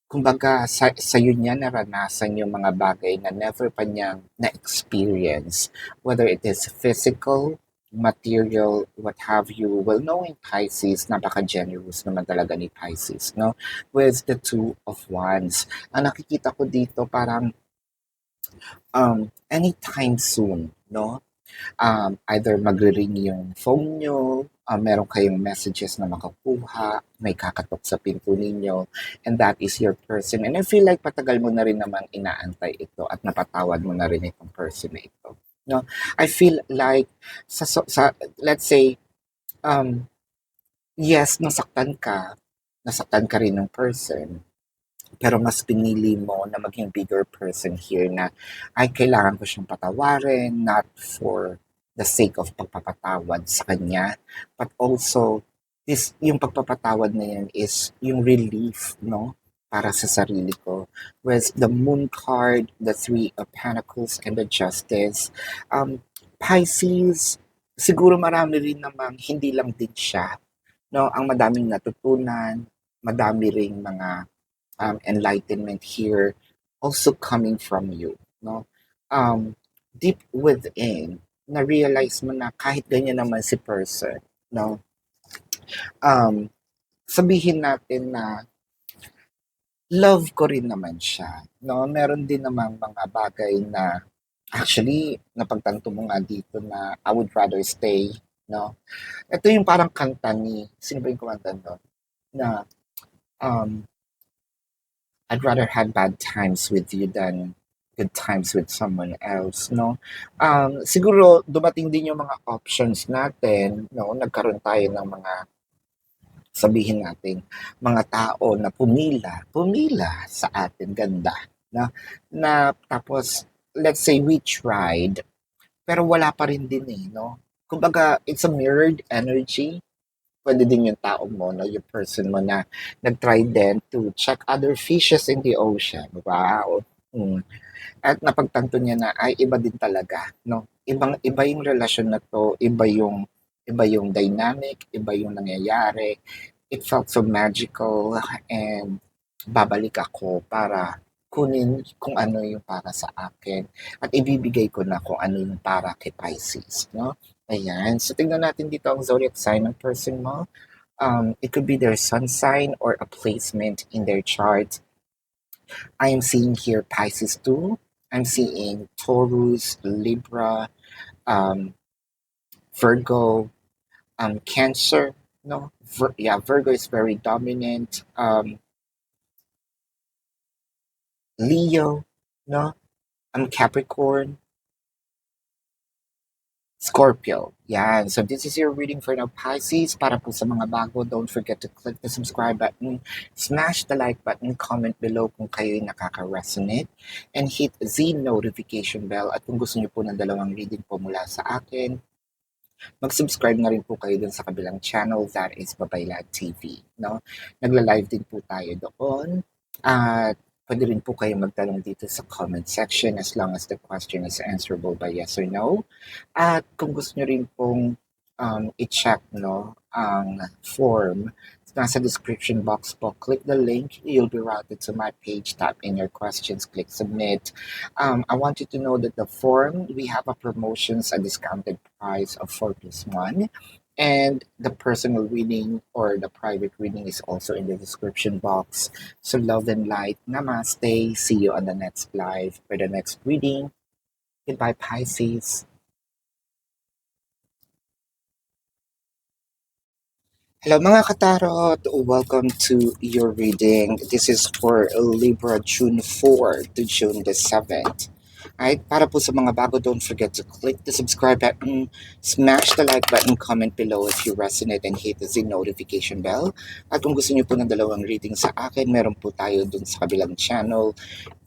Kumbaga, sa'yo niya naranasan yung mga bagay na never pa niyang na-experience. Whether it is physical, material, what have you. Well, knowing Pisces, napaka-generous naman talaga ni Pisces, no? With the Two of Wands. Ang nakikita ko dito parang anytime soon, no? Either magre-ring yung phone nyo, meron kayong messages na makakuha, may kakatok sa pinto ninyo, and that is your person. And I feel like patagal mo na rin naman inaantay ito at napatawad mo na rin itong person na ito. No? I feel like, let's say, yes, nasaktan ka rin ng person, pero mas pinili mo na maging bigger person here na ay kailangan ko siyang patawarin, not for the sake of pagpapatawad sa kanya, but also yung pagpapatawad na yan is yung relief, no, para sa sarili ko. Whereas the Moon card, the Three of Pentacles, and the Justice, Pisces, siguro marami rin namang hindi lang din siya, no, ang madaming natutunan, madami ring mga enlightenment here also coming from you, no? Deep within, na-realize mo na kahit ganyan naman si person, no? Sabihin natin na love ko rin naman siya, no? Meron din naman mga bagay na actually napagtanto mo nga dito na I would rather stay, no? Ito yung parang kanta ni, sino ba yung kumanta doon? Na I'd rather have bad times with you than good times with someone else, no? Siguro dumating din yung mga options natin, no? Nagkaroon tayo ng mga, sabihin natin, mga tao na pumila sa atin, ganda, na tapos, let's say we tried, pero wala pa rin din no? Kumbaga, it's a mirrored energy, pwede din yung tao mo, no, yung person mo na nag-try din to check other fishes in the ocean. Wow. Mm. At napagtanto niya na ay iba din talaga, no? Iba yung relasyon na to, iba yung dynamic, iba yung nangyayari. It felt so magical and babalik ako para kunin kung ano yung para sa akin at ibibigay ko na kung ano yung para kay Pisces, no? Ayan. So, tingnan natin dito ang zodiac sign ng person mo. It could be their sun sign or a placement in their chart. I am seeing here Pisces too. I'm seeing Taurus, Libra, um, Virgo, Cancer. No, yeah, Virgo is very dominant. Leo, no, Capricorn, Scorpio. Yan. So this is your reading for now, Pisces. Para po sa mga bago, don't forget to click the subscribe button, smash the like button, comment below kung kayo'y nakaka-resonate, and hit the notification bell. At kung gusto niyo po ng dalawang reading po mula sa akin, mag-subscribe na rin po kayo dun sa kabilang channel, that is Babaylan TV. No? Nagla-live din po tayo doon. At pwede rin po kayo magtanong dito sa comment section as long as the question is answerable by yes or no. At kung gusto nyo rin pong i-check no, ang form, nasa description box po, click the link, you'll be routed to my page, tap in your questions, click submit. I want you to know that the form, we have a promotions, a discounted price of 4 plus 1. And the personal reading or the private reading is also in the description box. So love and light. Namaste. See you on the next live for the next reading. Goodbye, Pisces. Hello mga katarot! Welcome to your reading. This is for Libra June 4 to June the 7th. Alright, para po sa mga bago, don't forget to click the subscribe button, smash the like button, comment below if you resonate, and hit the notification bell. At kung gusto niyo po ng dalawang reading sa akin, meron po tayo dun sa kabilang channel,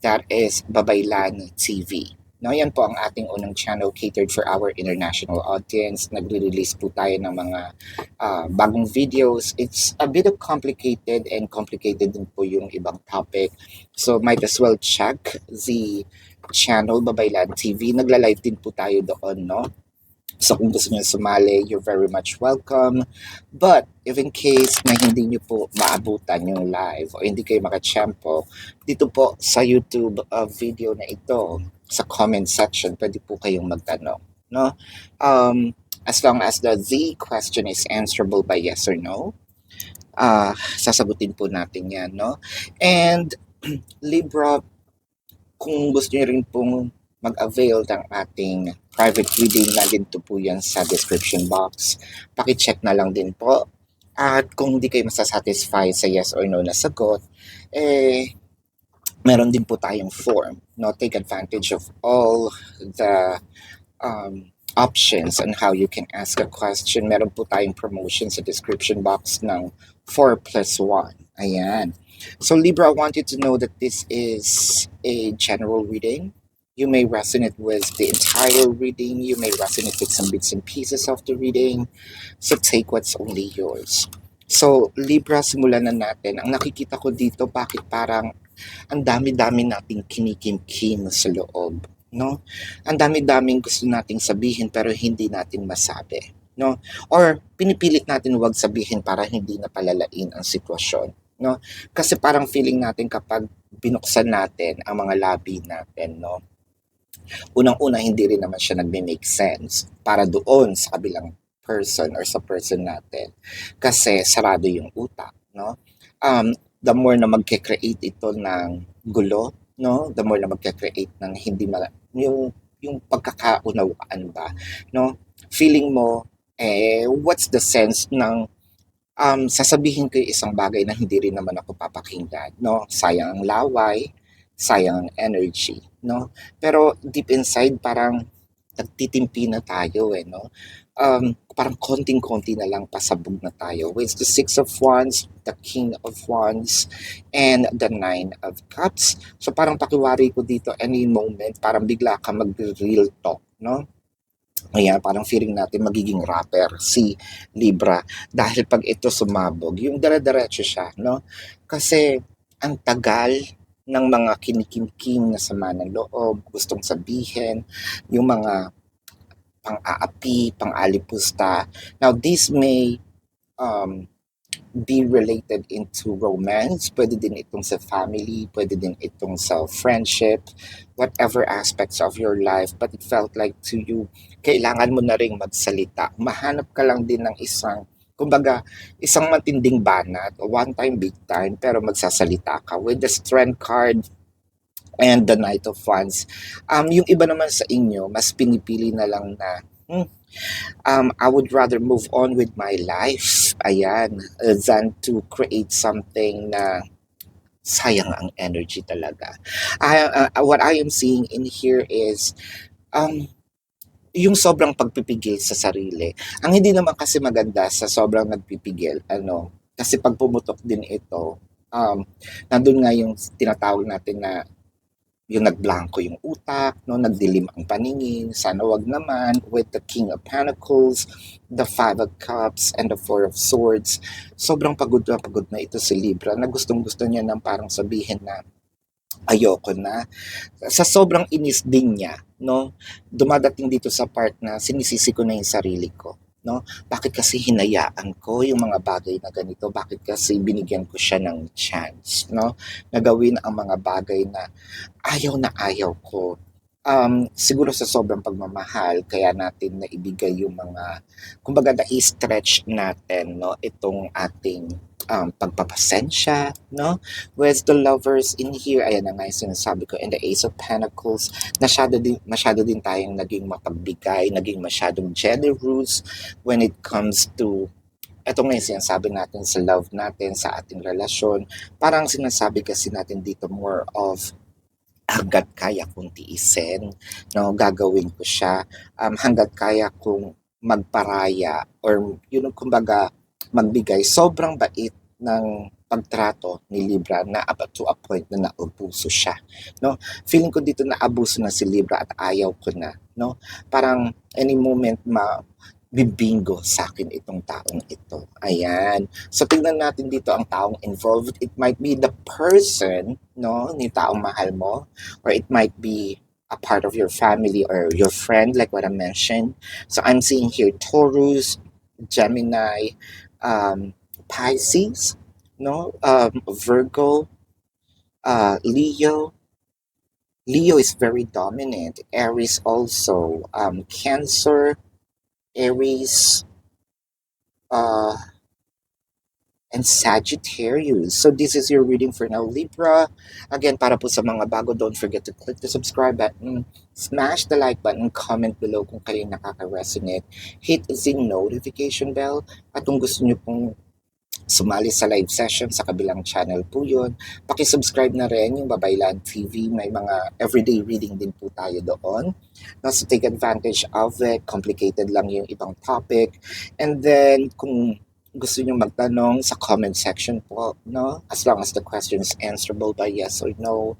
that is Babaylan TV. No, yan po ang ating unang channel catered for our international audience. Nagre-release po tayo ng mga bagong videos. It's a bit of complicated and complicated din po yung ibang topic. So might as well check the channel Babaylan TV. Nagla-live din po tayo doon, no? So kung gusto niyo sumali, you're very much welcome. But if in case na hindi niyo po maabutan yung live o hindi kayo makatsyempo, dito po sa YouTube video na ito, sa comment section, pwede po kayong magtanong. No? As long as the question is answerable by yes or no, sasagutin po natin yan. No? And Libra, kung gusto niyo rin pong mag-avail ng ating private reading, na din po yan sa description box. Paki-check na lang din po. At kung hindi kayo masasatisfy sa yes or no na sagot, meron din po tayong form. No? Take advantage of all the options on how you can ask a question. Meron po tayong promotion sa description box ng 4 plus 1. Ayan. So Libra, I want you to know that this is a general reading. You may resonate with the entire reading. You may resonate with some bits and pieces of the reading. So take what's only yours. So Libra, simulan na natin. Ang nakikita ko dito, bakit parang ang dami-dami nating kinikimkim sa loob, no? Ang dami-daming gusto nating sabihin pero hindi natin masabi, no? Or pinipilit natin huwag sabihin para hindi na palalain ang sitwasyon, no? Kasi parang feeling natin kapag binuksan natin ang mga labi natin, no? Unang-una, hindi rin naman siya nagme-make sense para doon sa kabilang person or sa person natin. Kasi sarado yung utak, no? The more na magke-create ito ng gulo, no? The more na magke-create ng hindi yung pagkakaunawaan ba, no? Feeling mo, what's the sense ng sasabihin ko yung isang bagay na hindi rin naman ako papakinggan, no? Sayang ang laway, sayang ang energy, no? Pero deep inside, parang nagtitimpi na tayo, no? Parang konting-konti na lang pasabog na tayo. With the 6 of Wands, the King of Wands, and the 9 of Cups. So parang pakiwari ko dito, any moment, parang bigla ka mag-real talk, no? Ayan, parang feeling natin magiging rapper si Libra dahil 'pag ito sumabog yung dire-diretso siya 'no. Kasi ang tagal ng mga kinikimkim na sama ng loob, gustong sabihin, yung mga pang-aapi, pang-alipusta. Now this may, um be related into romance, pwede din itong sa family, pwede din itong sa friendship, whatever aspects of your life, but it felt like to you, kailangan mo na ring magsalita. Mahanap ka lang din ng isang, kumbaga, isang matinding banat, one time, big time, pero magsasalita ka. With the strength card and the Knight of Wands, yung iba naman sa inyo, mas pinipili na lang na, I would rather move on with my life, ayan, than to create something na sayang ang energy talaga. What I am seeing in here is um, yung sobrang pagpipigil sa sarili. Ang hindi naman kasi maganda sa sobrang nagpipigil, kasi pag pumutok din ito, nandun nga yung tinatawag natin na yung nagblanko yung utak, no, nagdilim ang paningin, sana wag naman, with the King of Pentacles, the Five of Cups, and the Four of Swords. Sobrang pagod na ito si Libra na gustong-gusto niya nang parang sabihin na ayoko na. Sa sobrang inis din niya, no, dumadating dito sa part na sinisisi ko na yung sarili ko. No? Bakit kasi hinayaan ko yung mga bagay na ganito? Bakit kasi binigyan ko siya ng chance? No? Na gawin ang mga bagay na ayaw ko. Siguro sa sobrang pagmamahal, kaya natin naibigay yung mga, kumbaga na-stretch natin, no, itong ating pagpapasensya, no? With the lovers in here, ayan na nga yung sinasabi ko, and the Ace of Pentacles, masyado din tayong naging mapagbigay, naging masyadong generous when it comes to eto nga yung sinasabi natin sa love natin, sa ating relasyon. Parang sinasabi kasi natin dito more of hangga't kaya kong tiisin, no, gagawin ko siya. Hangga't kaya kong magparaya or yun, kumbaga, magbigay. Sobrang bait ng pagtrato ni Libra na about to a point na naubuso siya. No? Feeling ko dito na abuso na si Libra at ayaw ko na. No? Parang any moment bibingo sa akin itong taong ito. Ayan. So, tingnan natin dito ang taong involved. It might be the person, no, ni taong mahal mo, or it might be a part of your family or your friend, like what I mentioned. So, I'm seeing here Taurus, Gemini, Pisces, no, Virgo, Leo. Leo is very dominant. Aries also. Cancer, Aries, uh, and Sagittarius. So this is your reading for now, Libra. Again, para po sa mga bago, don't forget to click the subscribe button, smash the like button, comment below kung kayo nakaka-resonate, hit the notification bell, at kung gusto nyo pong sumali sa live session sa kabilang channel po yun. Pakisubscribe na rin yung Babaylan TV. May mga everyday reading din po tayo doon. No, so take advantage of it. Complicated lang yung ibang topic. And then, kung gusto nyo magtanong sa comment section po, no? As long as the question is answerable by yes or no.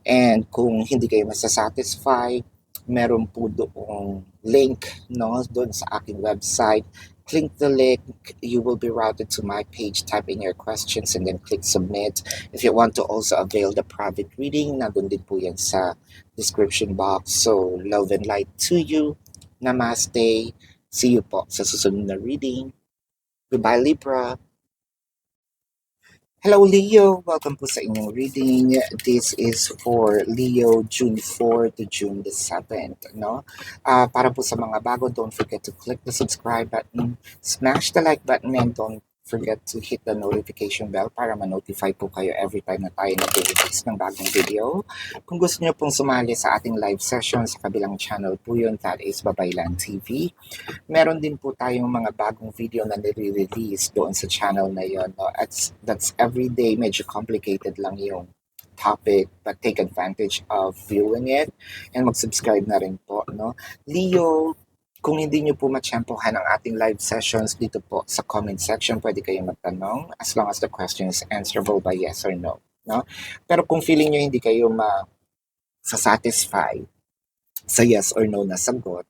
And kung hindi kayo masasatisfy, meron po doong link, no, doon sa aking website. Click the link, you will be routed to my page, type in your questions, and then click submit. If you want to also avail the private reading, nandun din po yan sa description box. So, love and light to you. Namaste. See you po sa susunod na reading. Goodbye, Libra. Hello, Leo. Welcome po sa inyong reading. This is for Leo, June 4 to June the 7th. No? Para po sa mga bago, don't forget to click the subscribe button, smash the like button, and don't forget to hit the notification bell para ma-notify po kayo every time na tayo nag-release ng bagong video. Kung gusto niyo pong sumali sa ating live session sa kabilang channel po yun, that is Babaylan TV. Meron din po tayong mga bagong video na nire-release doon sa channel na yon. No? That's everyday, medyo complicated lang yung topic, but take advantage of viewing it and mag-subscribe na rin po. No? Leo, kung hindi nyo po matsyempohan ang ating live sessions dito po sa comment section, pwede kayong magtanong as long as the question is answerable by yes or no. No? Pero kung feeling nyo hindi kayo satisfy sa yes or no na sagot,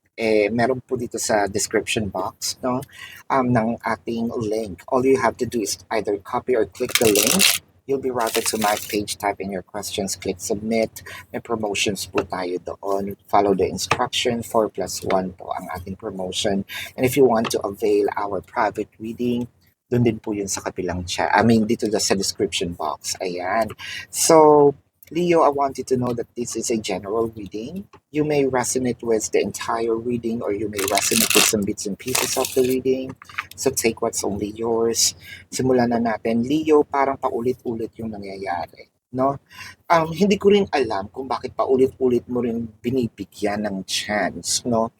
meron po dito sa description box, no, ng ating link. All you have to do is either copy or click the link. You'll be routed to my page, type in your questions, click submit. May promotions po tayo doon. Follow the instruction, 4+1 po ang ating promotion. And if you want to avail our private reading, doon din po yun sa kabilang chat. Dito sa description box. Ayan. So, Leo, I want you to know that this is a general reading. You may resonate with the entire reading or you may resonate with some bits and pieces of the reading. So take what's only yours. Simulan na natin. Leo, parang paulit-ulit yung nangyayari. No? Hindi ko rin alam kung bakit paulit-ulit mo rin binibigyan ng chance. No?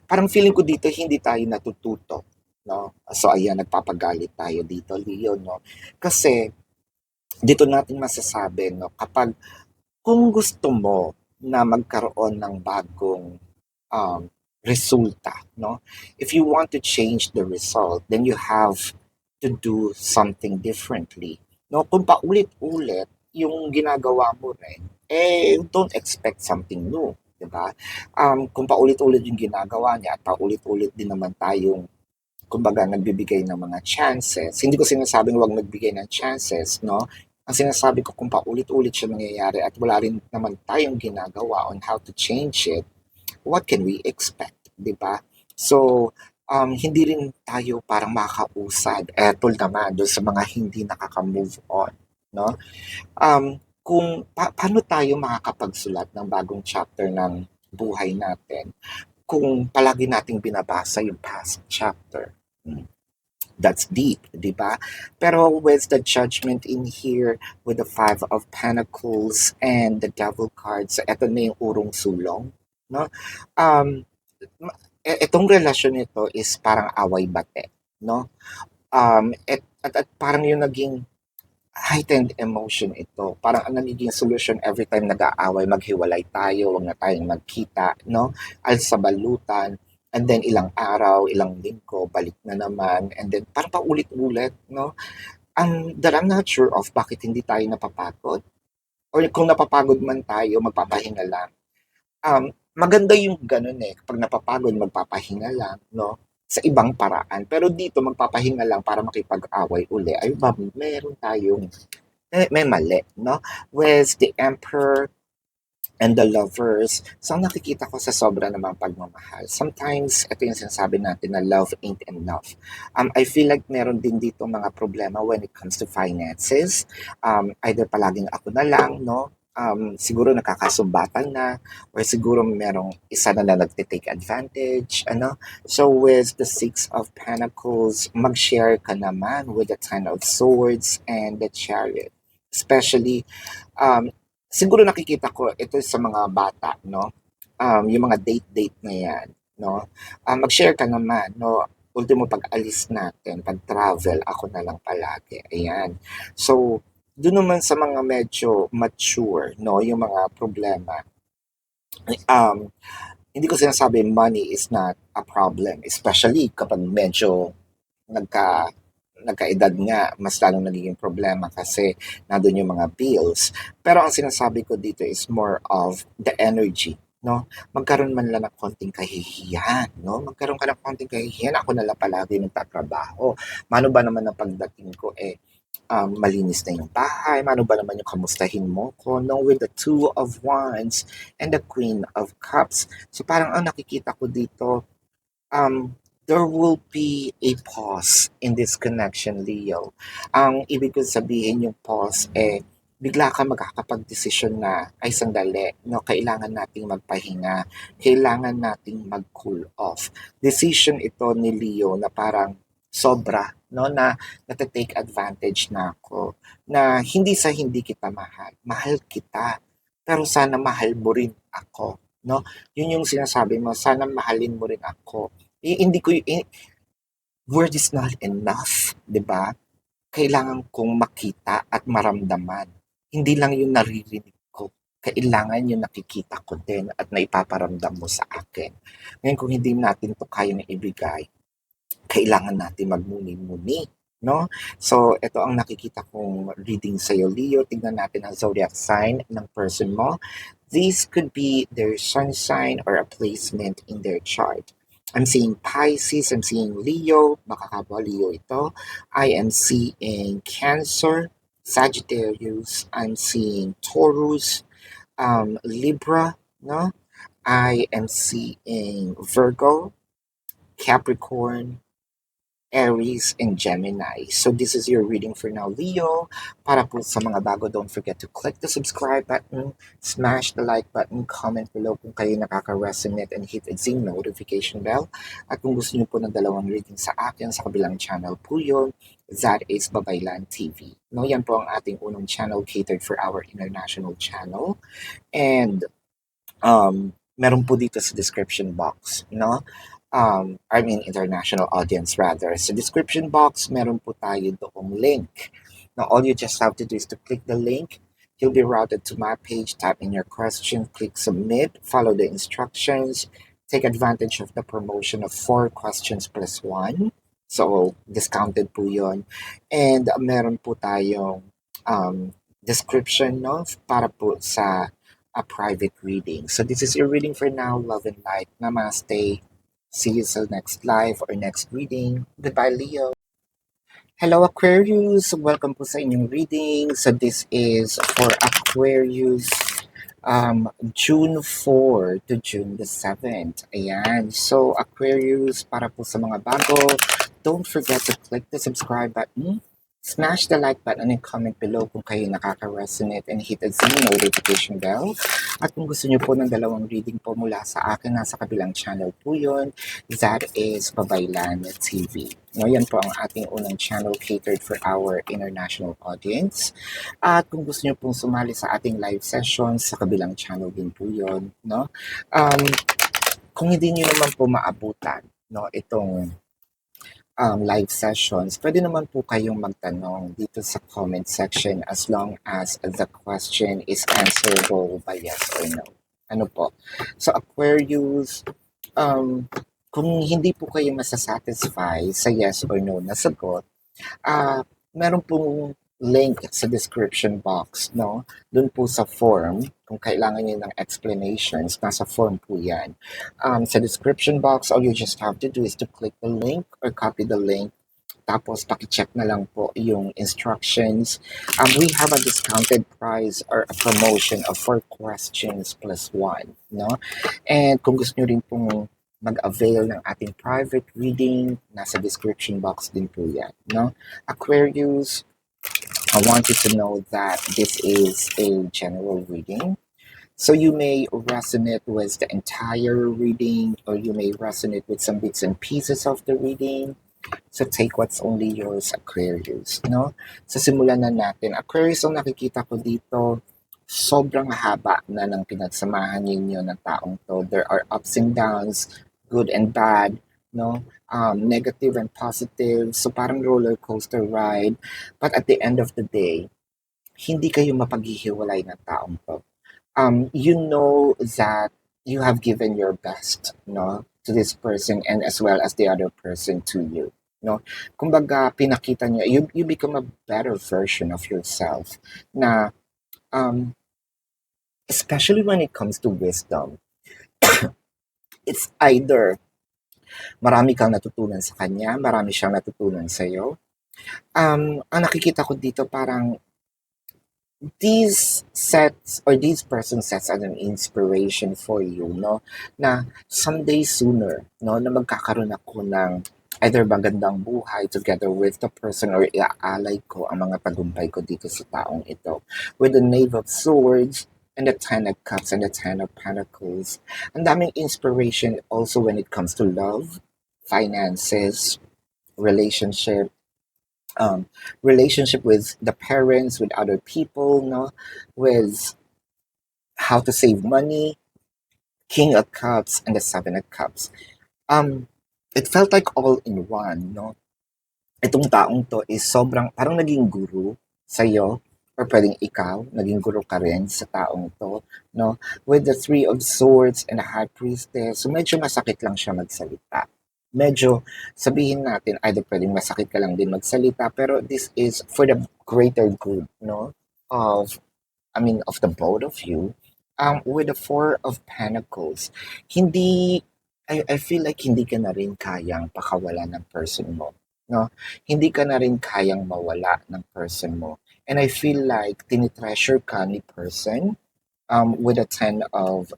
Parang feeling ko dito hindi tayo natututo. No? So ayan, nagpapagalit tayo dito, Leo. No? Kasi dito natin masasabi, no, kapag kung gusto mo na magkaroon ng bagong resulta, no, if you want to change the result, then you have to do something differently. No, kung paulit-ulit yung ginagawa mo rin, don't expect something new, di ba? Kung paulit-ulit yung ginagawa niya at paulit-ulit din naman tayong kumbaga nagbibigay ng mga chances. Hindi ko sinasabing huwag nagbigay ng chances, no? Ang sinasabi ko kung paulit-ulit siya nangyayari at wala rin naman tayong ginagawa on how to change it, what can we expect, di ba? So, hindi rin tayo parang makausad. Eto naman doon sa mga hindi nakaka-move on, no? Paano tayo makakapagsulat ng bagong chapter ng buhay natin kung palagi nating binabasa yung past chapter? That's deep, di ba? Pero with the judgment in here, with the Five of Pentacles and the Devil cards, eto na yung urong sulong, no? Itong relasyon nito is parang away-bate, no? At parang yung naging heightened emotion ito. Parang ang nagiging solution every time nag-aaway, maghiwalay tayo, wag na tayong magkita, no? Alsabalutan, and then ilang araw, ilang linggo, balik na naman, and then parang paulit-ulit, no? That I'm not sure of bakit hindi tayo napapagod. Or kung napapagod man tayo, magpapahinga lang. Maganda yung ganun kapag napapagod, magpapahinga lang, no? Sa ibang paraan. Pero dito, magpapahinga lang para makipag-away uli. Ay, meron tayong, may mali, no? With the Emperor and the Lovers. So, ang nakikita ko sa sobra namang pagmamahal. Sometimes, ito yung sinasabi natin na love ain't enough. I feel like meron din dito mga problema when it comes to finances. Either palaging ako na lang, no? Siguro nakakasumbatan na or siguro merong isa na nagtitake advantage, ano? So with the Six of Pentacles, mag-share ka naman with the Ten of Swords and the Chariot. Especially, siguro nakikita ko ito sa mga bata, no? Yung mga date na yan, no? Mag-share ka naman, no? Ultimo pag-alis natin, pag-travel, ako na lang palagi. Ayan. So, doon naman sa mga medyo mature, no, yung mga problema, hindi ko sinasabi money is not a problem, especially kapag medyo nagkaedad nga, mas lalong nagiging problema kasi nandun yung mga bills. Pero ang sinasabi ko dito is more of the energy, no? Magkaroon man lang ng konting kahihiyan, no? Magkaroon ka ng konting kahihiyan, ako na lang palagi nagtatrabaho. Mano ba naman ang pagdating ko, malinis na yung bahay, mano ba naman yung kamustahin mo ko, no, with the Two of Wands and the Queen of Cups. So parang ang nakikita ko dito, there will be a pause in this connection, Leo. Ang ibig ko sabihin yung pause, bigla ka magkakapag-desisyon na, ay sandali, no, kailangan nating magpahinga, kailangan nating mag-cool off. Decision ito ni Leo na parang sobra, no, na nata-take advantage na ako, na hindi sa hindi kita mahal kita, pero sana mahal mo rin ako, no? Yun yung sinasabi mo, sana mahalin mo rin ako. Hindi ko word is not enough, 'di ba? Kailangan kong makita at maramdaman. Hindi lang yung naririnig ko. Kailangan yung nakikita ko din at naipaparamdam mo sa akin. Ngayon kung hindi natin to kaya na ibigay, kailangan natin magmuni-muni, no? So, ito ang nakikita kong reading sa iyo, Leo. Tingnan natin ang zodiac sign ng person mo. These could be their sun sign or a placement in their chart. I'm seeing Pisces, I'm seeing Leo, baka kapwa Leo ito. I am seeing Cancer, Sagittarius, I'm seeing Taurus, Libra, no? I am seeing Virgo, Capricorn, Aries, and Gemini. So this is your reading for now, Leo. Para po sa mga bago, don't forget to click the subscribe button, smash the like button, comment below kung kayo nakaka-resonate, and hit the notification bell. At kung gusto niyo po ng dalawang reading sa akin sa kabilang channel po yun, that is Babaylan TV. No, yan po ang ating unang channel catered for our international channel. And meron po dito sa description box, no? I mean international audience rather. Sa description box, meron po tayo doong link. Now, all you just have to do is to click the link. You'll be routed to my page, type in your question, click submit, follow the instructions, take advantage of the promotion of 4 questions plus 1. So, discounted po yun. And meron po tayong description, no? Para po sa a private reading. So this is your reading for now. Love and light. Namaste. See you till next live or next reading. Goodbye, Leo. Hello, Aquarius. Welcome po sa inyong reading. So this is for Aquarius June 4 to June the 7th. Ayan. So Aquarius, para po sa mga bago, don't forget to click the subscribe button. Smash the like button and comment below kung kayo nakaka-resonate, and hit the notification bell. At kung gusto niyo po ng dalawang reading po mula sa akin, nasa kabilang channel po yun. That is Babaylan TV. No, yan po ang ating unang channel catered for our international audience. At kung gusto niyo pong sumali sa ating live sessions, sa kabilang channel din po yun. No? Kung hindi niyo naman po maabutan, no, itong live sessions, pwede naman po kayong magtanong dito sa comment section as long as the question is answerable by yes or no. Ano po? So Aquarius, kung hindi po kayo masasatisfy sa yes or no na sagot, meron pong link sa description box, no? Doon po sa form, kung kailangan niyo ng explanations, nasa form po yan. Sa description box, all you just have to do is to click the link or copy the link. Tapos, paki-check na lang po yung instructions. We have a discounted price or a promotion of 4 questions plus 1, no? And kung gusto nyo rin pong mag-avail ng ating private reading, nasa description box din po yan, no? Aquarius, I want you to know that this is a general reading. So you may resonate with the entire reading, or you may resonate with some bits and pieces of the reading. So take what's only yours, Aquarius, no? So simulan na natin. Aquarius, ang nakikita ko dito, sobrang haba na ng pinagsamahan ninyo ng taong to. There are ups and downs, good and bad, no? Negative and positive. So parang roller coaster ride. But at the end of the day, hindi kayo mapaghihiwalay ng taong to. You know that you have given your best, no, to this person, and as well as the other person to you, no? Kumbaga, pinakita niyo, you become a better version of yourself na, especially when it comes to wisdom. It's either marami kang natutunan sa kanya, marami siyang natutunan sa'yo. Ang nakikita ko dito, parang these sets or these person sets are an inspiration for you, no? Na someday sooner, no, na magkakaroon ako ng either magandang buhay together with the person, or iaalay ko ang mga tagumpay ko dito sa taong ito. With the Knave of Swords and the Ten of Cups and the Ten of Pentacles. Ang daming inspiration also when it comes to love, finances, relationship, relationship with the parents, with other people, no, with how to save money, King of Cups and the Seven of Cups. It felt like all in one, no? Itong taong to is sobrang parang naging guru sa'yo, or pwedeng ikaw, naging guru ka rin sa taong to, no? With the Three of Swords and the High Priestess, so medyo masakit lang siya magsalita. Medyo, sabihin natin, either pwedeng masakit ka lang din magsalita, pero this is for the greater good, no? Of the both of you. With the Four of Pentacles, hindi, I feel like hindi ka na rin kayang pakawalan ng person mo, no? Hindi ka na rin kayang mawala ng person mo. And I feel like tinitreasure ka ni person with the Ten of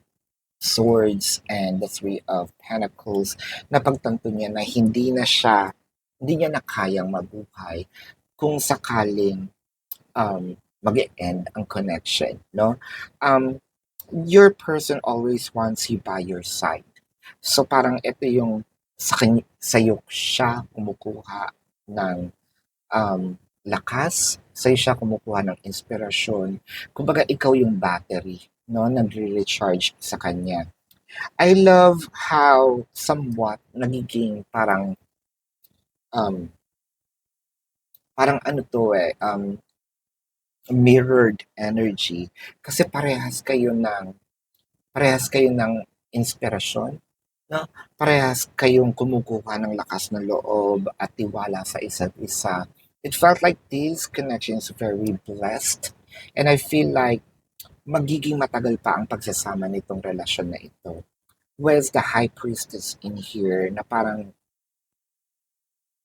Swords and the Three of Pentacles. Napagtanto niya na hindi niya na kayang mabuhay kung sakaling mag-end ang connection, no? Um, your person always wants you by your side. So parang ito yung sa'yo siya kumukuha ng um, lakas, sa'yo siya kumukuha ng inspirasyon. Kumbaga ikaw yung battery, no? Nagre-recharge sa kanya. I love how somewhat nagiging um, parang ano to mirrored energy kasi parehas kayo ng inspirasyon, no? Parehas kayong kumukuha ng lakas ng loob at tiwala sa isa't isa. It felt like this connection is very blessed and I feel like magiging matagal pa ang pagsasama nitong relasyon na ito. Where's the High Priestess in here na parang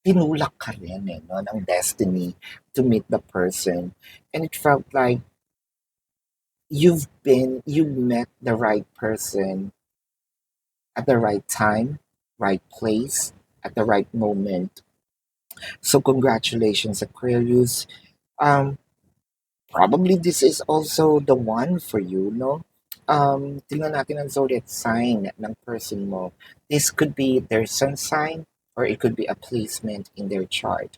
tinulak ka rin no, ng destiny to meet the person. And it felt like you met the right person at the right time, right place, at the right moment. So congratulations, Aquarius. Um, Probably this is also the one for you, no? Tingnan natin ang zodiac sign ng person mo. This could be their sun sign or it could be a placement in their chart.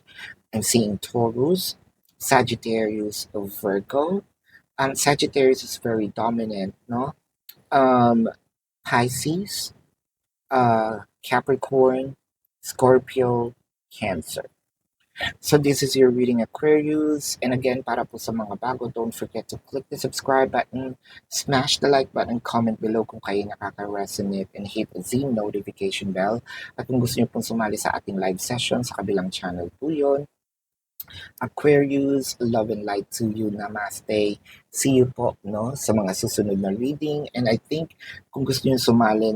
I'm seeing Taurus, Sagittarius, Virgo. Sagittarius is very dominant, no? Um, Pisces, Capricorn, Scorpio, Cancer. So this is your reading, Aquarius. And again, para po sa mga bago, don't forget to click the subscribe button, smash the like button, comment below kung kayo nakaka-resonate, and hit the notification bell. At kung gusto niyo pong sumali sa ating live session, sa kabilang channel po yun. Aquarius, love and light to you. Namaste. See you po no, sa mga susunod na reading. And I think kung gusto niyo sumali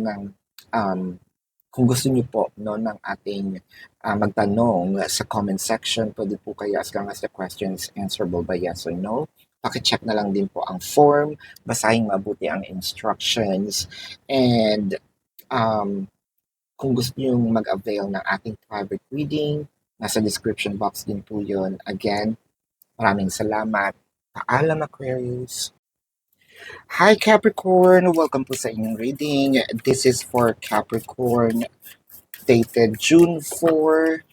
kung gusto niyo po no, ng ating magtanong sa comment section, pwede po kayo as long as the questions answerable by yes or no. Pakicheck na lang din po ang form, basahin mabuti ang instructions, and kung gusto niyo mag-avail ng ating private reading, nasa description box din po yun. Again, maraming salamat. Paalam, Aquarius! Hi Capricorn! Welcome po sa inyong reading. This is for Capricorn dated June 4,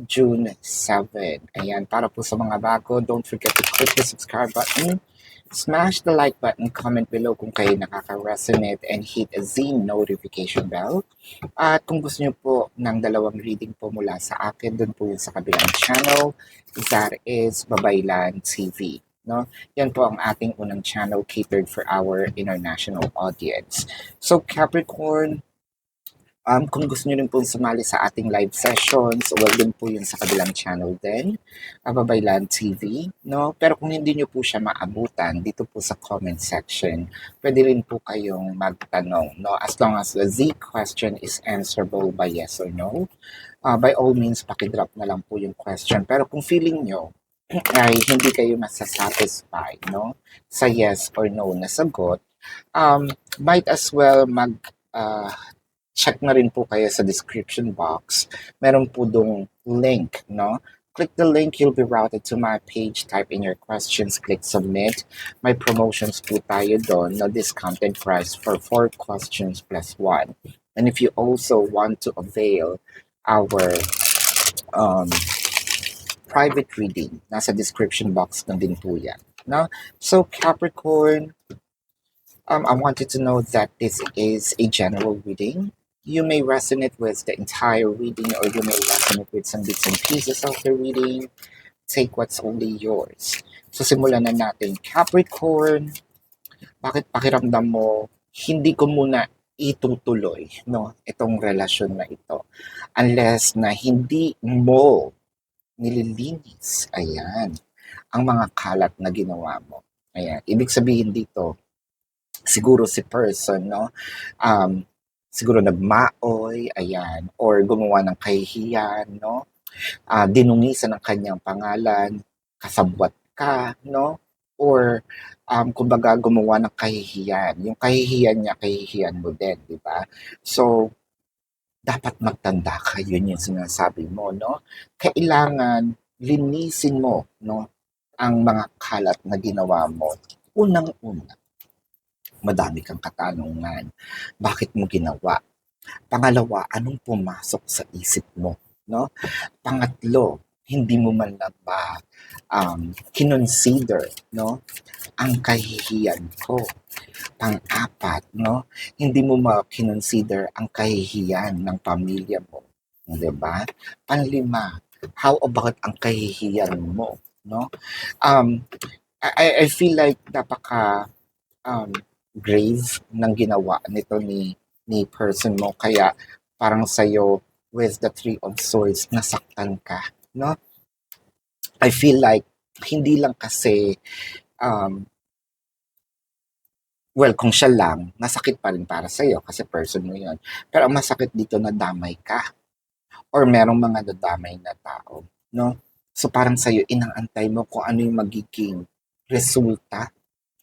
June 7. Ayan, para po sa mga bago, don't forget to click the subscribe button, smash the like button, comment below kung kayo nakaka-resonate, and hit the notification bell. At kung gusto niyo po ng dalawang reading po mula sa akin, dun po yun sa kabilang channel, that is Babaylan TV. No? Yan po ang ating unang channel catered for our international audience. So Capricorn, kung gusto niyo rin po sumali sa ating live sessions, well, din po yun sa kabilang channel din, Babaylan TV, no? Pero kung hindi niyo po siya maabutan, dito po sa comment section, pwede rin po kayong magtanong, no? As long as the Z question is answerable by yes or no, by all means, pakidrop na lang po yung question. Pero kung feeling nyo ay hindi kayo masasatisfy, no? Sa yes or no na sagot, might as well check na rin po kayo sa description box. Meron po dong link, no? Click the link, you'll be routed to my page. Type in your questions, click submit. May promotions po tayo doon na discounted price for 4 questions plus 1. And if you also want to avail our private reading, nasa description box na din po yan. No? So Capricorn, I wanted to know that this is a general reading. You may resonate with the entire reading or you may resonate with some bits and pieces of the reading. Take what's only yours. So simulan na natin. Capricorn, bakit pakiramdam mo hindi ko muna itutuloy no, itong relasyon na ito unless na hindi mo nililinis, ayan, ang mga kalat na ginawa mo. Ayan, ibig sabihin dito, siguro si person, no? Siguro nagmaoy, ayan, or gumawa ng kahihiyan, no? Dinungisan ng kanyang pangalan, kasabwat ka, no? Or kumbaga gumawa ng kahihiyan. Yung kahihiyan niya, kahihiyan mo din, di ba? So, dapat magtanda ka, yun yung sinasabi mo, no? Kailangan linisin mo, no? Ang mga kalat na ginawa mo. Unang-una, madami kang katanungan. Bakit mo ginawa? Pangalawa, anong pumasok sa isip mo, no? Pangatlo, hindi mo man lang ba kinonsider, no, ang kahihiyan ko. Pang-apat, no, hindi mo ma-kinonsider ang kahihiyan ng pamilya mo, 'di ba? Panglima, how about ang kahihiyan mo, no? Um, I feel like napaka um, grave ng ginawa nito ni person mo kaya parang sa'yo with the Three of Swords nasaktan ka, no? I feel like hindi lang kasi um, well, kung siya lang, masakit pa rin para sa'yo kasi person mo yun. Pero ang masakit dito na damay ka or merong mga nadamay na tao, no? So parang sa'yo, inaantay mo kung ano yung magiging resulta,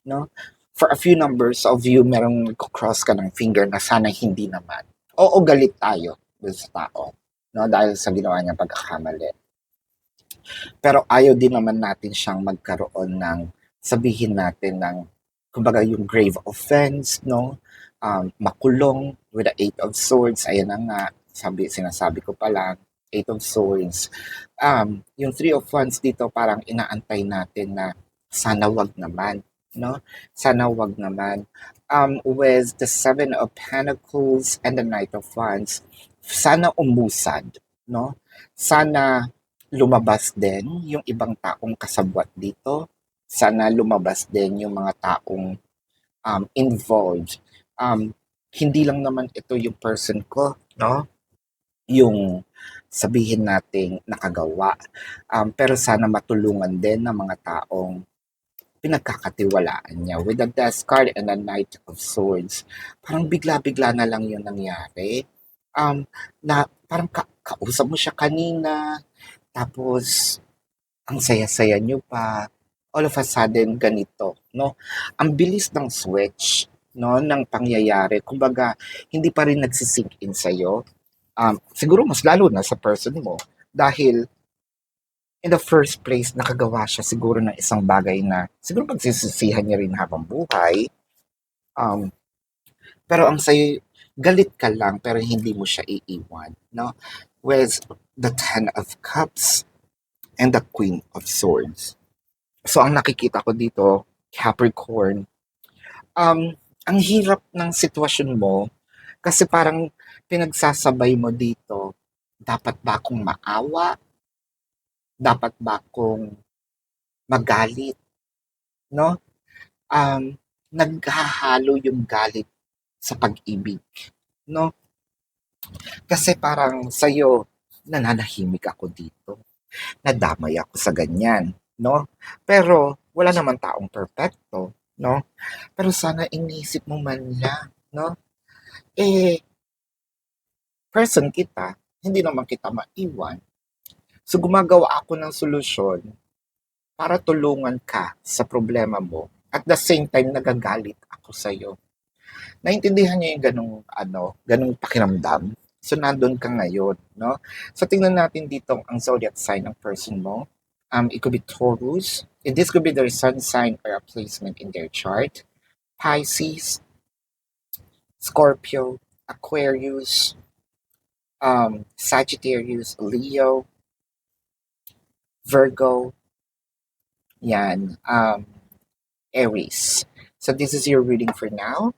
no? For a few numbers of you, merong cross ka ng finger na sana hindi naman. Oo, galit tayo dun sa tao, no? Dahil sa ginawa niyang pagkakamali. Pero ayaw din naman natin siyang magkaroon ng sabihin natin ng kumbaga yung grave offense, no? Makulong with the Eight of Swords. Ayan na nga, sinasabi ko pa lang, Eight of Swords. Yung Three of Wands dito parang inaantay natin na sana wag naman, no? Sana wag naman. With the Seven of Pentacles and the Knight of Wands, sana umusad, no? Sana lumabas din yung ibang taong kasabwat dito. Sana lumabas din yung mga taong involved. Um, Hindi lang naman ito yung person ko, no? Yung sabihin nating nakagawa. Pero sana matulungan din ng mga taong pinagkakatiwalaan niya. With the Death card and the Knight of Swords, parang bigla-bigla na lang yung nangyari. Na parang kausap mo siya kanina, tapos ang saya-saya niyo pa, all of a sudden ganito, no? Ang bilis ng switch, no, ng pangyayari. Kumbaga, hindi pa rin nagsisink in sa'yo. Siguro mas lalo na sa person mo dahil in the first place, nakagawa siya siguro ng isang bagay na siguro pagsisisihan niya rin habang buhay. Um, pero ang sa'yo, galit ka lang pero hindi mo siya iiwan, no? With the Ten of Cups and the Queen of Swords. So, ang nakikita ko dito, Capricorn, um, ang hirap ng sitwasyon mo kasi parang pinagsasabay mo dito, dapat ba akong maawa? Dapat ba akong magalit? No? Um, Naghahalo yung galit sa pag-ibig. No? Kasi parang sa'yo, nananahimik ako dito. Nadamay ako sa ganyan. No? Pero wala naman taong perfecto. No? Pero sana inisip mo man lang, no? Eh, person kita, hindi naman kita maiwan. So gumagawa ako ng solusyon para tulungan ka sa problema mo. At the same time, nagagalit ako sa'yo. Naintindihan niyo yung ganong pakiramdam? So, nandun ka ngayon, no? So, tingnan natin dito ang zodiac sign ng person mo. It could be Taurus. And this could be their sun sign or a placement in their chart. Pisces, Scorpio, Aquarius, Sagittarius, Leo, Virgo, yan, Aries. So this is your reading for now.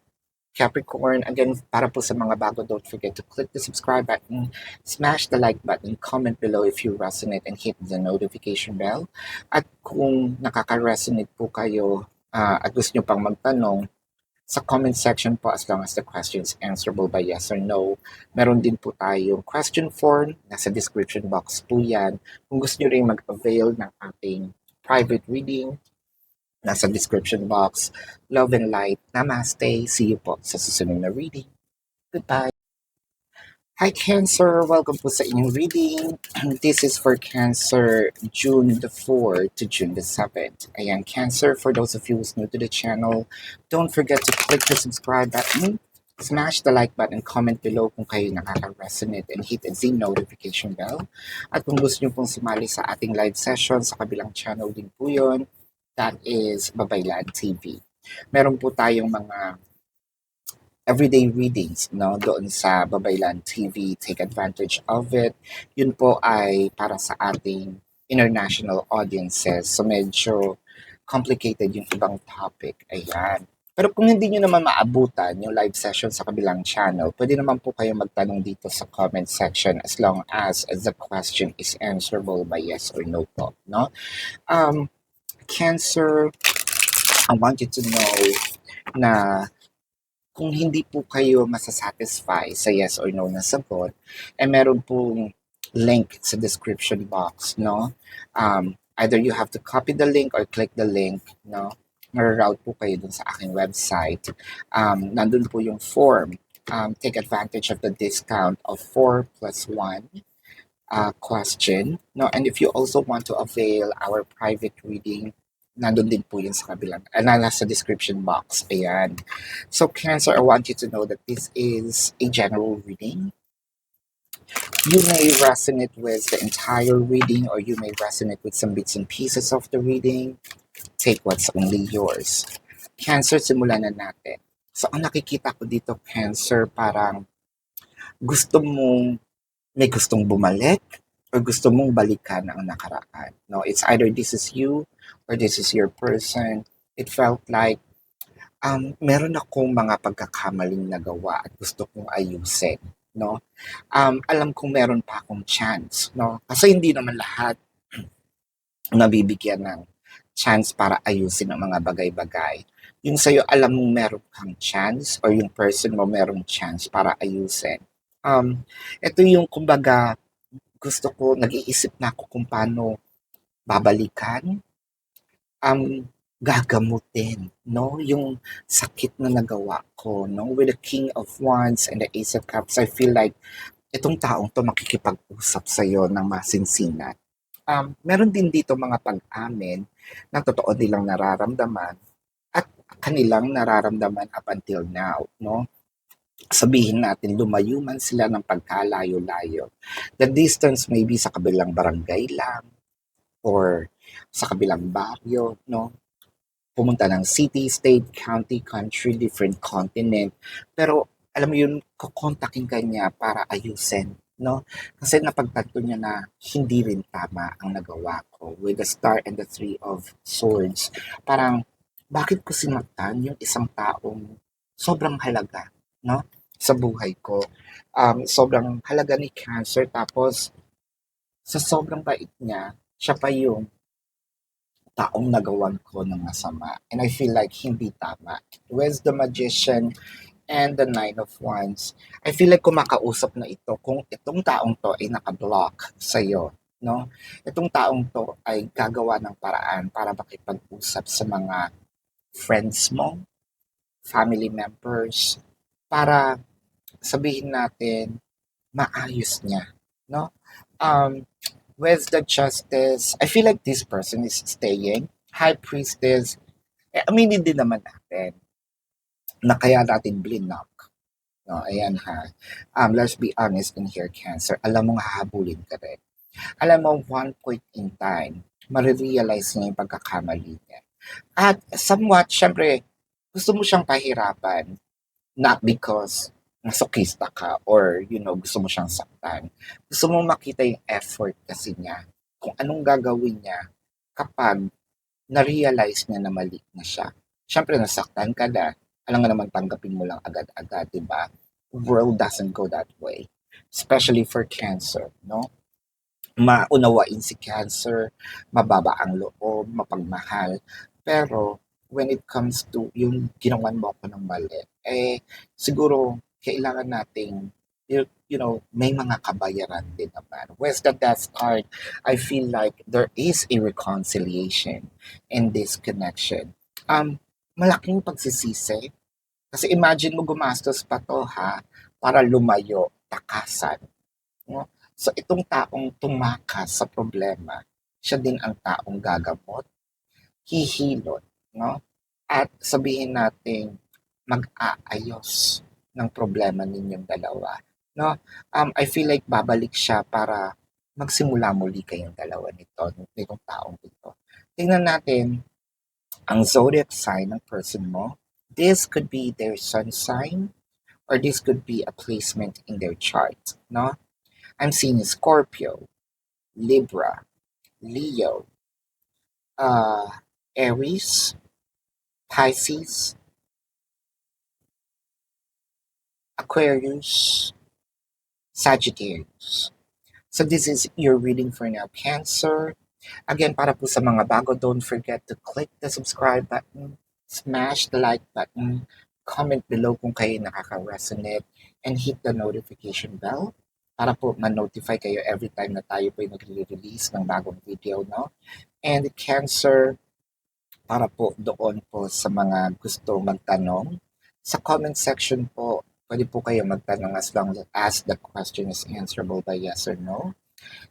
Capricorn, again, para po sa mga bago, don't forget to click the subscribe button, smash the like button, comment below if you resonate, and hit the notification bell. At kung nakaka-resonate po kayo at gusto nyo pang magtanong, sa comment section po as long as the question is answerable by yes or no. Meron din po tayong question form, nasa description box po yan. Kung gusto nyo rin mag-avail ng ating private reading, nasa description box. Love and light. Namaste. See you po sa susunod na reading. Goodbye. Hi Cancer, welcome po sa inyong reading. This is for Cancer, June the 4th to June the 7th. Ayan, Cancer, for those of you who's new to the channel, don't forget to click the subscribe button, smash the like button, comment below kung kayo nakaka-resonate, and hit the notification bell. At kung gusto nyo pong sumali sa ating live session, sa kabilang channel din po yun, that is Babaylan TV. Meron po tayong mga everyday readings no doon sa Babaylan TV. Take advantage of it. Yun po ay para sa ating international audiences. So medyo complicated yung ibang topic. Ayan. Pero kung hindi nyo naman maabutan yung live session sa kabilang channel, pwede naman po kayo magtanong dito sa comment section as long as the question is answerable by yes or no po. No? Cancer, I want you to know na kung hindi po kayo masasatisfy sa yes or no na sagot, meron pong link sa description box, no? Either you have to copy the link or click the link, no? Mararoute po kayo dun sa aking website. Nandun po yung form. Take advantage of the discount of 4 plus 1 question, no? And if you also want to avail our private reading, nandun din po yun sa kabilang, nasa description box. Ayan. So, Cancer, I want you to know that this is a general reading. You may resonate with the entire reading or you may resonate with some bits and pieces of the reading. Take what's only yours. Cancer, simulan na natin. So, ang nakikita ko dito, Cancer, parang may gustong bumalik or gusto mong balikan ang nakaraan. No, it's either this is you or this is your person. It felt like meron akong mga pagkakamaling nagawa at gusto kong ayusin, no? Alam kong meron pa akong chance, no? Kasi hindi naman lahat nabibigyan ng chance para ayusin ang mga bagay-bagay. Yung sa'yo, alam mong meron kang chance or yung person mo merong chance para ayusin. Ito yung kumbaga gusto ko, nag-iisip na ako kung paano babalikan, gagamutin, no? Yung sakit na nagawa ko, no? With the King of Wands and the Ace of Cups, I feel like itong taong to makikipag-usap sa'yo ng masinsinan. Meron din dito mga pag-amin na totoo nilang nararamdaman at kanilang nararamdaman up until now, no? Sabihin natin, lumayo man sila ng pagkalayo-layo. The distance may be sa kabilang barangay lang or sa kabilang baryo, no? Pumunta ng city, state, county, country, different continent. Pero alam mo yun, kukontakin ka niya para ayusin, no? Kasi napagtanto niya na hindi rin tama ang nagawa ko with the Star and the Three of Swords. Parang, bakit ko sinaktan yung isang taong sobrang halaga, no? Sa buhay ko. Sobrang halaga ni Cancer, tapos sa sobrang bait niya, siya pa yung taong nagawan ko ng masama. And I feel like hindi tama. With the Magician and the Nine of Wands, I feel like kumakausap na ito kung itong taong to ay nakablock sa'yo. No? Itong taong to ay gagawa ng paraan para makipag-usap sa mga friends mo, family members, para sabihin natin, maayos niya. No? Um, with the Justice, I feel like this person is staying. High Priestess, aminin din naman natin na kaya natin blinak. No, ayan ha. Let's be honest in here, Cancer. Alam mong hahabulin ka rin. Alam mo, one point in time, marirealize niya yung pagkakamali niya. At somewhat, syempre, gusto mo siyang pahirapan. Not because nasokista ka or, gusto mo siyang saktan. Gusto mo makita yung effort kasi niya. Kung anong gagawin niya kapag na-realize niya na mali na siya. Siyempre, nasaktan ka na. Alam nga naman, tanggapin mo lang agad-agad, di ba? World doesn't go that way. Especially for Cancer, no? Maunawain si Cancer, mababa ang loob, mapagmahal. Pero, when it comes to yung ginawan mo ako ng mali, siguro, kailangan nating may mga kabayaran din naman. With the death card, I feel like there is a reconciliation in this connection. Malaking pagsisisi. Kasi imagine mo gumastos pa to ha, para lumayo, takasan. No? So itong taong tumakas sa problema, siya din ang taong gagamot, hihilot, no? At sabihin natin mag-aayos ng problema ninyong dalawa, no? I feel like babalik siya para magsimula muli kayong dalawa nitong taong ito. Tingnan natin ang zodiac sign ng person mo. This could be their sun sign or this could be a placement in their chart, no? I'm seeing Scorpio, Libra, Leo, uh, Aries, Pisces, Aquarius, Sagittarius. So this is your reading for now, Cancer. Again, para po sa mga bago, don't forget to click the subscribe button, smash the like button, comment below kung kayo nakaka-resonate, and hit the notification bell para po ma-notify kayo every time na tayo po ay nagre-release ng bagong video, no? And Cancer, para po doon po sa mga gusto magtanong, sa comment section po, pwede po kayo magtanong as long as the question is answerable by yes or no.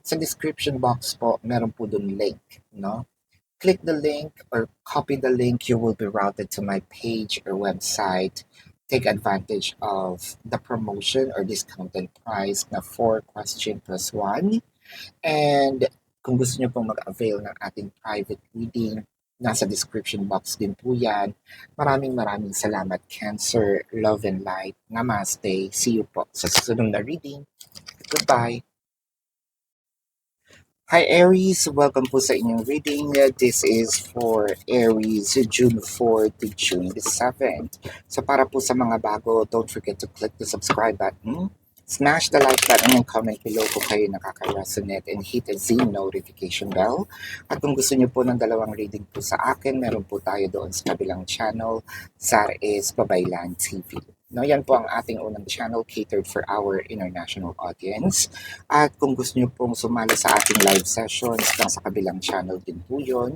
Sa description box po, meron po doon link, no? Click the link or copy the link, you will be routed to my page or website. Take advantage of the promotion or discounted price na 4 question plus 1. And kung gusto nyo pong mag-avail ng ating private reading, nasa description box din po yan. Maraming salamat, Cancer, love and light. Namaste. See you po sa susunod na reading. Goodbye. Hi Aries, welcome po sa inyong reading. This is for Aries, June 4 to June 7. So para po sa mga bago, don't forget to click the subscribe button, smash the like button and comment below kung kayo nakaka-resonate and hit the notification bell. At kung gusto niyo po ng dalawang reading po sa akin, meron po tayo doon sa kabilang channel, Zares Babaylan TV. No, yan po ang ating unang channel catered for our international audience. At kung gusto niyo pong sumali sa ating live sessions, nasa kabilang channel din po yun.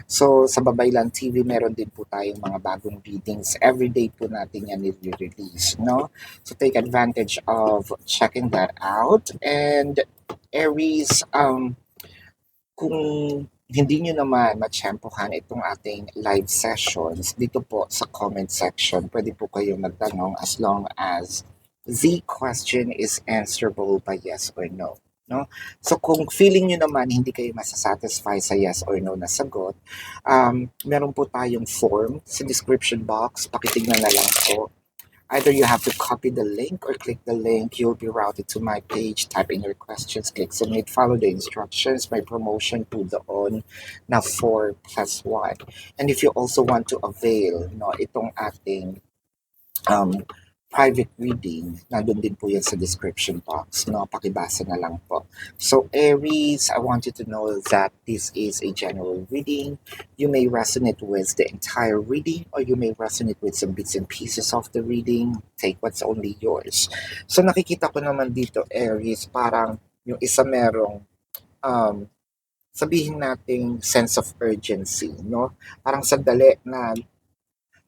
So, sa Babaylan TV, meron din po tayong mga bagong readings. Everyday po natin yan nire-release, no? So, take advantage of checking that out. And Aries, kung hindi nyo naman matsyempohan itong ating live sessions, dito po sa comment section, pwede po kayo magtanong as long as the question is answerable by yes or no. No? So kung feeling nyo naman hindi kayo masasatisfy sa yes or no na sagot, meron po tayong form sa description box, pakitignan na lang po. Either you have to copy the link or click the link. You'll be routed to my page. Type in your questions, click submit, follow the instructions. May promotion po doon na 4 plus 1. And if you also want to avail itong ating private reading, nandun din po yan sa description box. Pakibasa na lang po. So Aries, I want you to know that this is a general reading. You may resonate with the entire reading or you may resonate with some bits and pieces of the reading. Take what's only yours. So nakikita ko naman dito, Aries, parang yung isa merong sabihin nating sense of urgency, no? Parang sandali na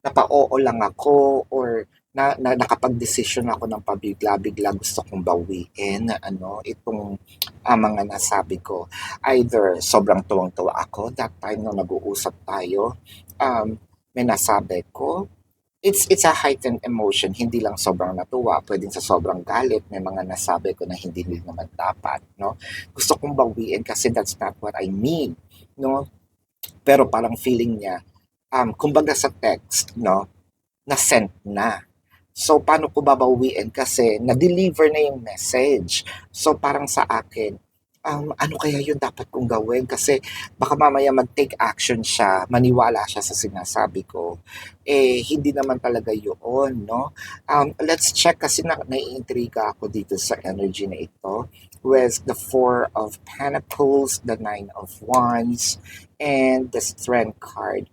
napa-oo lang ako or nakapag-desisyon ako ng pabigla-bigla gusto kong bawiin itong mga nasabi ko. Either sobrang tuwang-tuwa ako that time na nag-uusap tayo, may nasabi ko, it's a heightened emotion, hindi lang sobrang natuwa, pwedeng sa sobrang galit, may mga nasabi ko na hindi din naman dapat, no? Gusto kong bawiin kasi that's not what I mean, no? Pero parang feeling niya, kumbaga sa text, no, na-sent na. So, paano ko babawiin? Kasi na-deliver na yung message. So, parang sa akin, ano kaya yun dapat kong gawin? Kasi baka mamaya mag-take action siya, maniwala siya sa sinasabi ko. Hindi naman talaga yun, no? Let's check kasi naiintriga ako dito sa energy na ito with the 4 of Pentacles, the 9 of Wands, and the Strength card.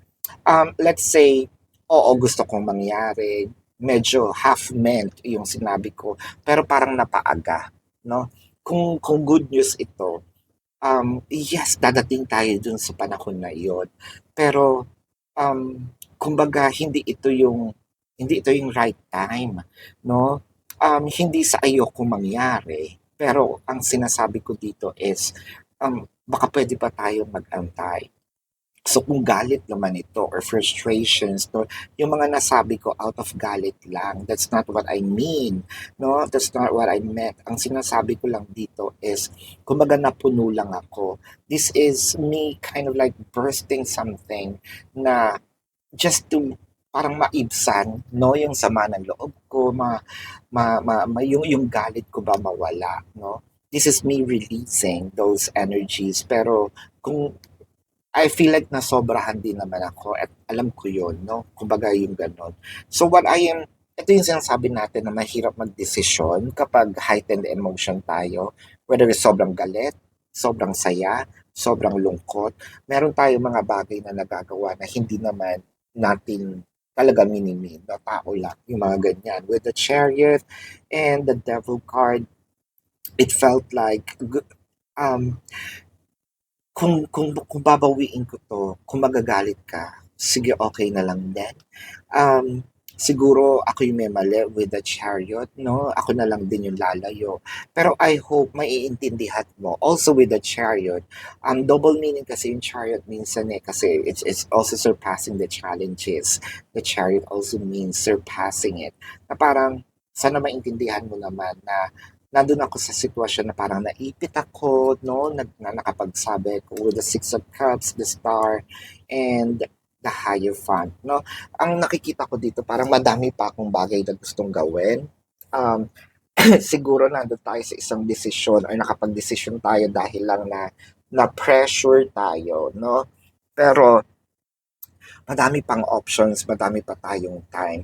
Let's say, oo, gusto kong mangyari, medyo half meant yung sinabi ko, pero parang napaaga, no? Kung good news ito, yes, dadating tayo dun sa panahon na iyon. Pero, kumbaga hindi ito yung right time, no? Hindi sa ayoko mangyari, pero ang sinasabi ko dito is, baka pwede pa tayong mag-antay. So kung galit naman ito or frustrations 'no, yung mga nasabi ko out of galit lang, that's not what I mean, 'no, that's not what I meant. Ang sinasabi ko lang dito is kumbaga napuno lang ako. This is me kind of like bursting something na just to parang maibsan 'no, yung sama ng loob ko, ma ma ma ma yung galit ko ba mawala 'no. This is me releasing those energies pero kung I feel like nasobrahan din naman ako at alam ko yun 'no, kumbaga yung gano'n. So what I am ito yung sinasabi natin na mahirap magdesisyon kapag heightened emotion tayo, whether is sobrang galit, sobrang saya, sobrang lungkot. Meron tayong mga bagay na nagagawa na hindi naman natin talaga mini-mean na tao lang, yung mga ganyan. With the Chariot and the Devil card, it felt like um kung babawiin ko 'to, kung magagalit ka, sige okey na lang din. Um, Siguro ako yung may mali with the Chariot 'no, ako na lang din yung lalayo. Pero I hope maiintindihan mo also with the Chariot, double meaning kasi yung Chariot minsan, kasi it's also surpassing the challenges. The Chariot also means surpassing it, na parang sana maintindihan mo naman na nandun ako sa sitwasyon na parang naipit ako, no? Na nakapagsabi ko with the Six of Cups, the Star, and the Hierophant, no? Ang nakikita ko dito, parang madami pa akong bagay na gustong gawin. Um, Siguro nandun tayo sa isang desisyon or nakapag-desisyon tayo dahil lang na pressure tayo, no? Pero madami pang options, madami pa tayong time.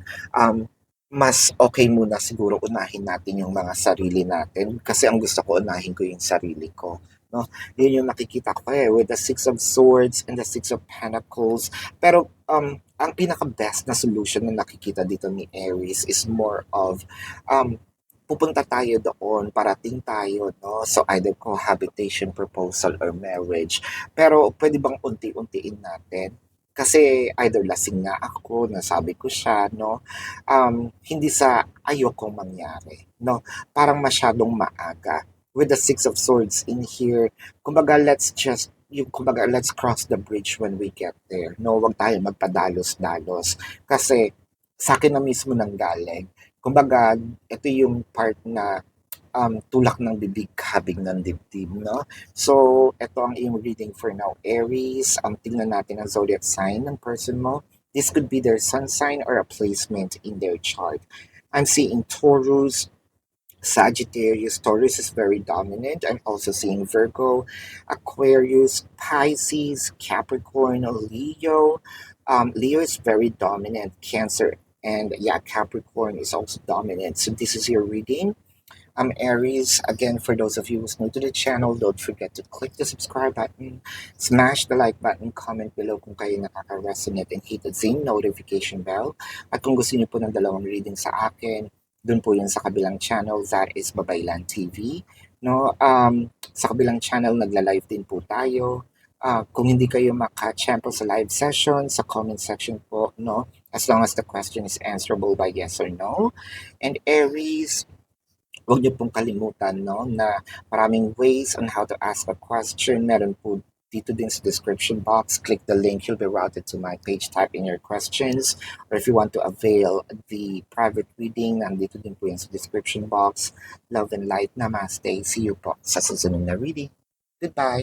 Mas okay muna siguro unahin natin yung mga sarili natin kasi ang gusto ko unahin ko yung sarili ko, 'no? Yun yung nakikita ko, with the Six of Swords and the Six of Pentacles. Pero, ang pinaka-best na solution na nakikita dito ni Aries is more of, pupunta tayo doon, parating tayo, 'no? So, either cohabitation proposal or marriage. Pero puwede bang unti-untiin natin? Kasi either lasing nga ako, nasabi ko siya, 'no? Hindi sa ayokong mangyari, 'no? Parang masyadong maaga. With the Six of Swords in here, kumbaga let's cross the bridge when we get there, 'no? Wag tayo magpadalos-dalos. Kasi sa'kin na mismo nanggaling. Kumbaga, ito yung part na tulak ng bibig, kabig ng dibdib, no? So, ito ang iyong reading for now, Aries. Tingnan natin ang zodiac sign ng person mo. This could be their sun sign or a placement in their chart. I'm seeing Taurus, Sagittarius. Taurus is very dominant. I'm also seeing Virgo, Aquarius, Pisces, Capricorn, Leo. Leo is very dominant. Cancer and yeah, Capricorn is also dominant. So this is your reading. I'm Aries. Again, for those of you who's new to the channel, don't forget to click the subscribe button, smash the like button, comment below kung kayo nakaka-resonate, and hit the same notification bell. At kung gusto niyo po ng dalawang reading sa akin, dun po yun sa kabilang channel, that is Babaylan TV. No? Sa kabilang channel, nagla-live din po tayo. Kung hindi kayo maka-champo sa live session, sa comment section po, no? As long as the question is answerable by yes or no. And Aries, huwag niyo pong kalimutan, no, na maraming ways on how to ask a question. Meron po dito din sa description box. Click the link, you'll be routed to my page, type in your questions. Or if you want to avail the private reading, nandito din po yan sa description box. Love and light, namaste. See you po sa susunod na reading. Goodbye!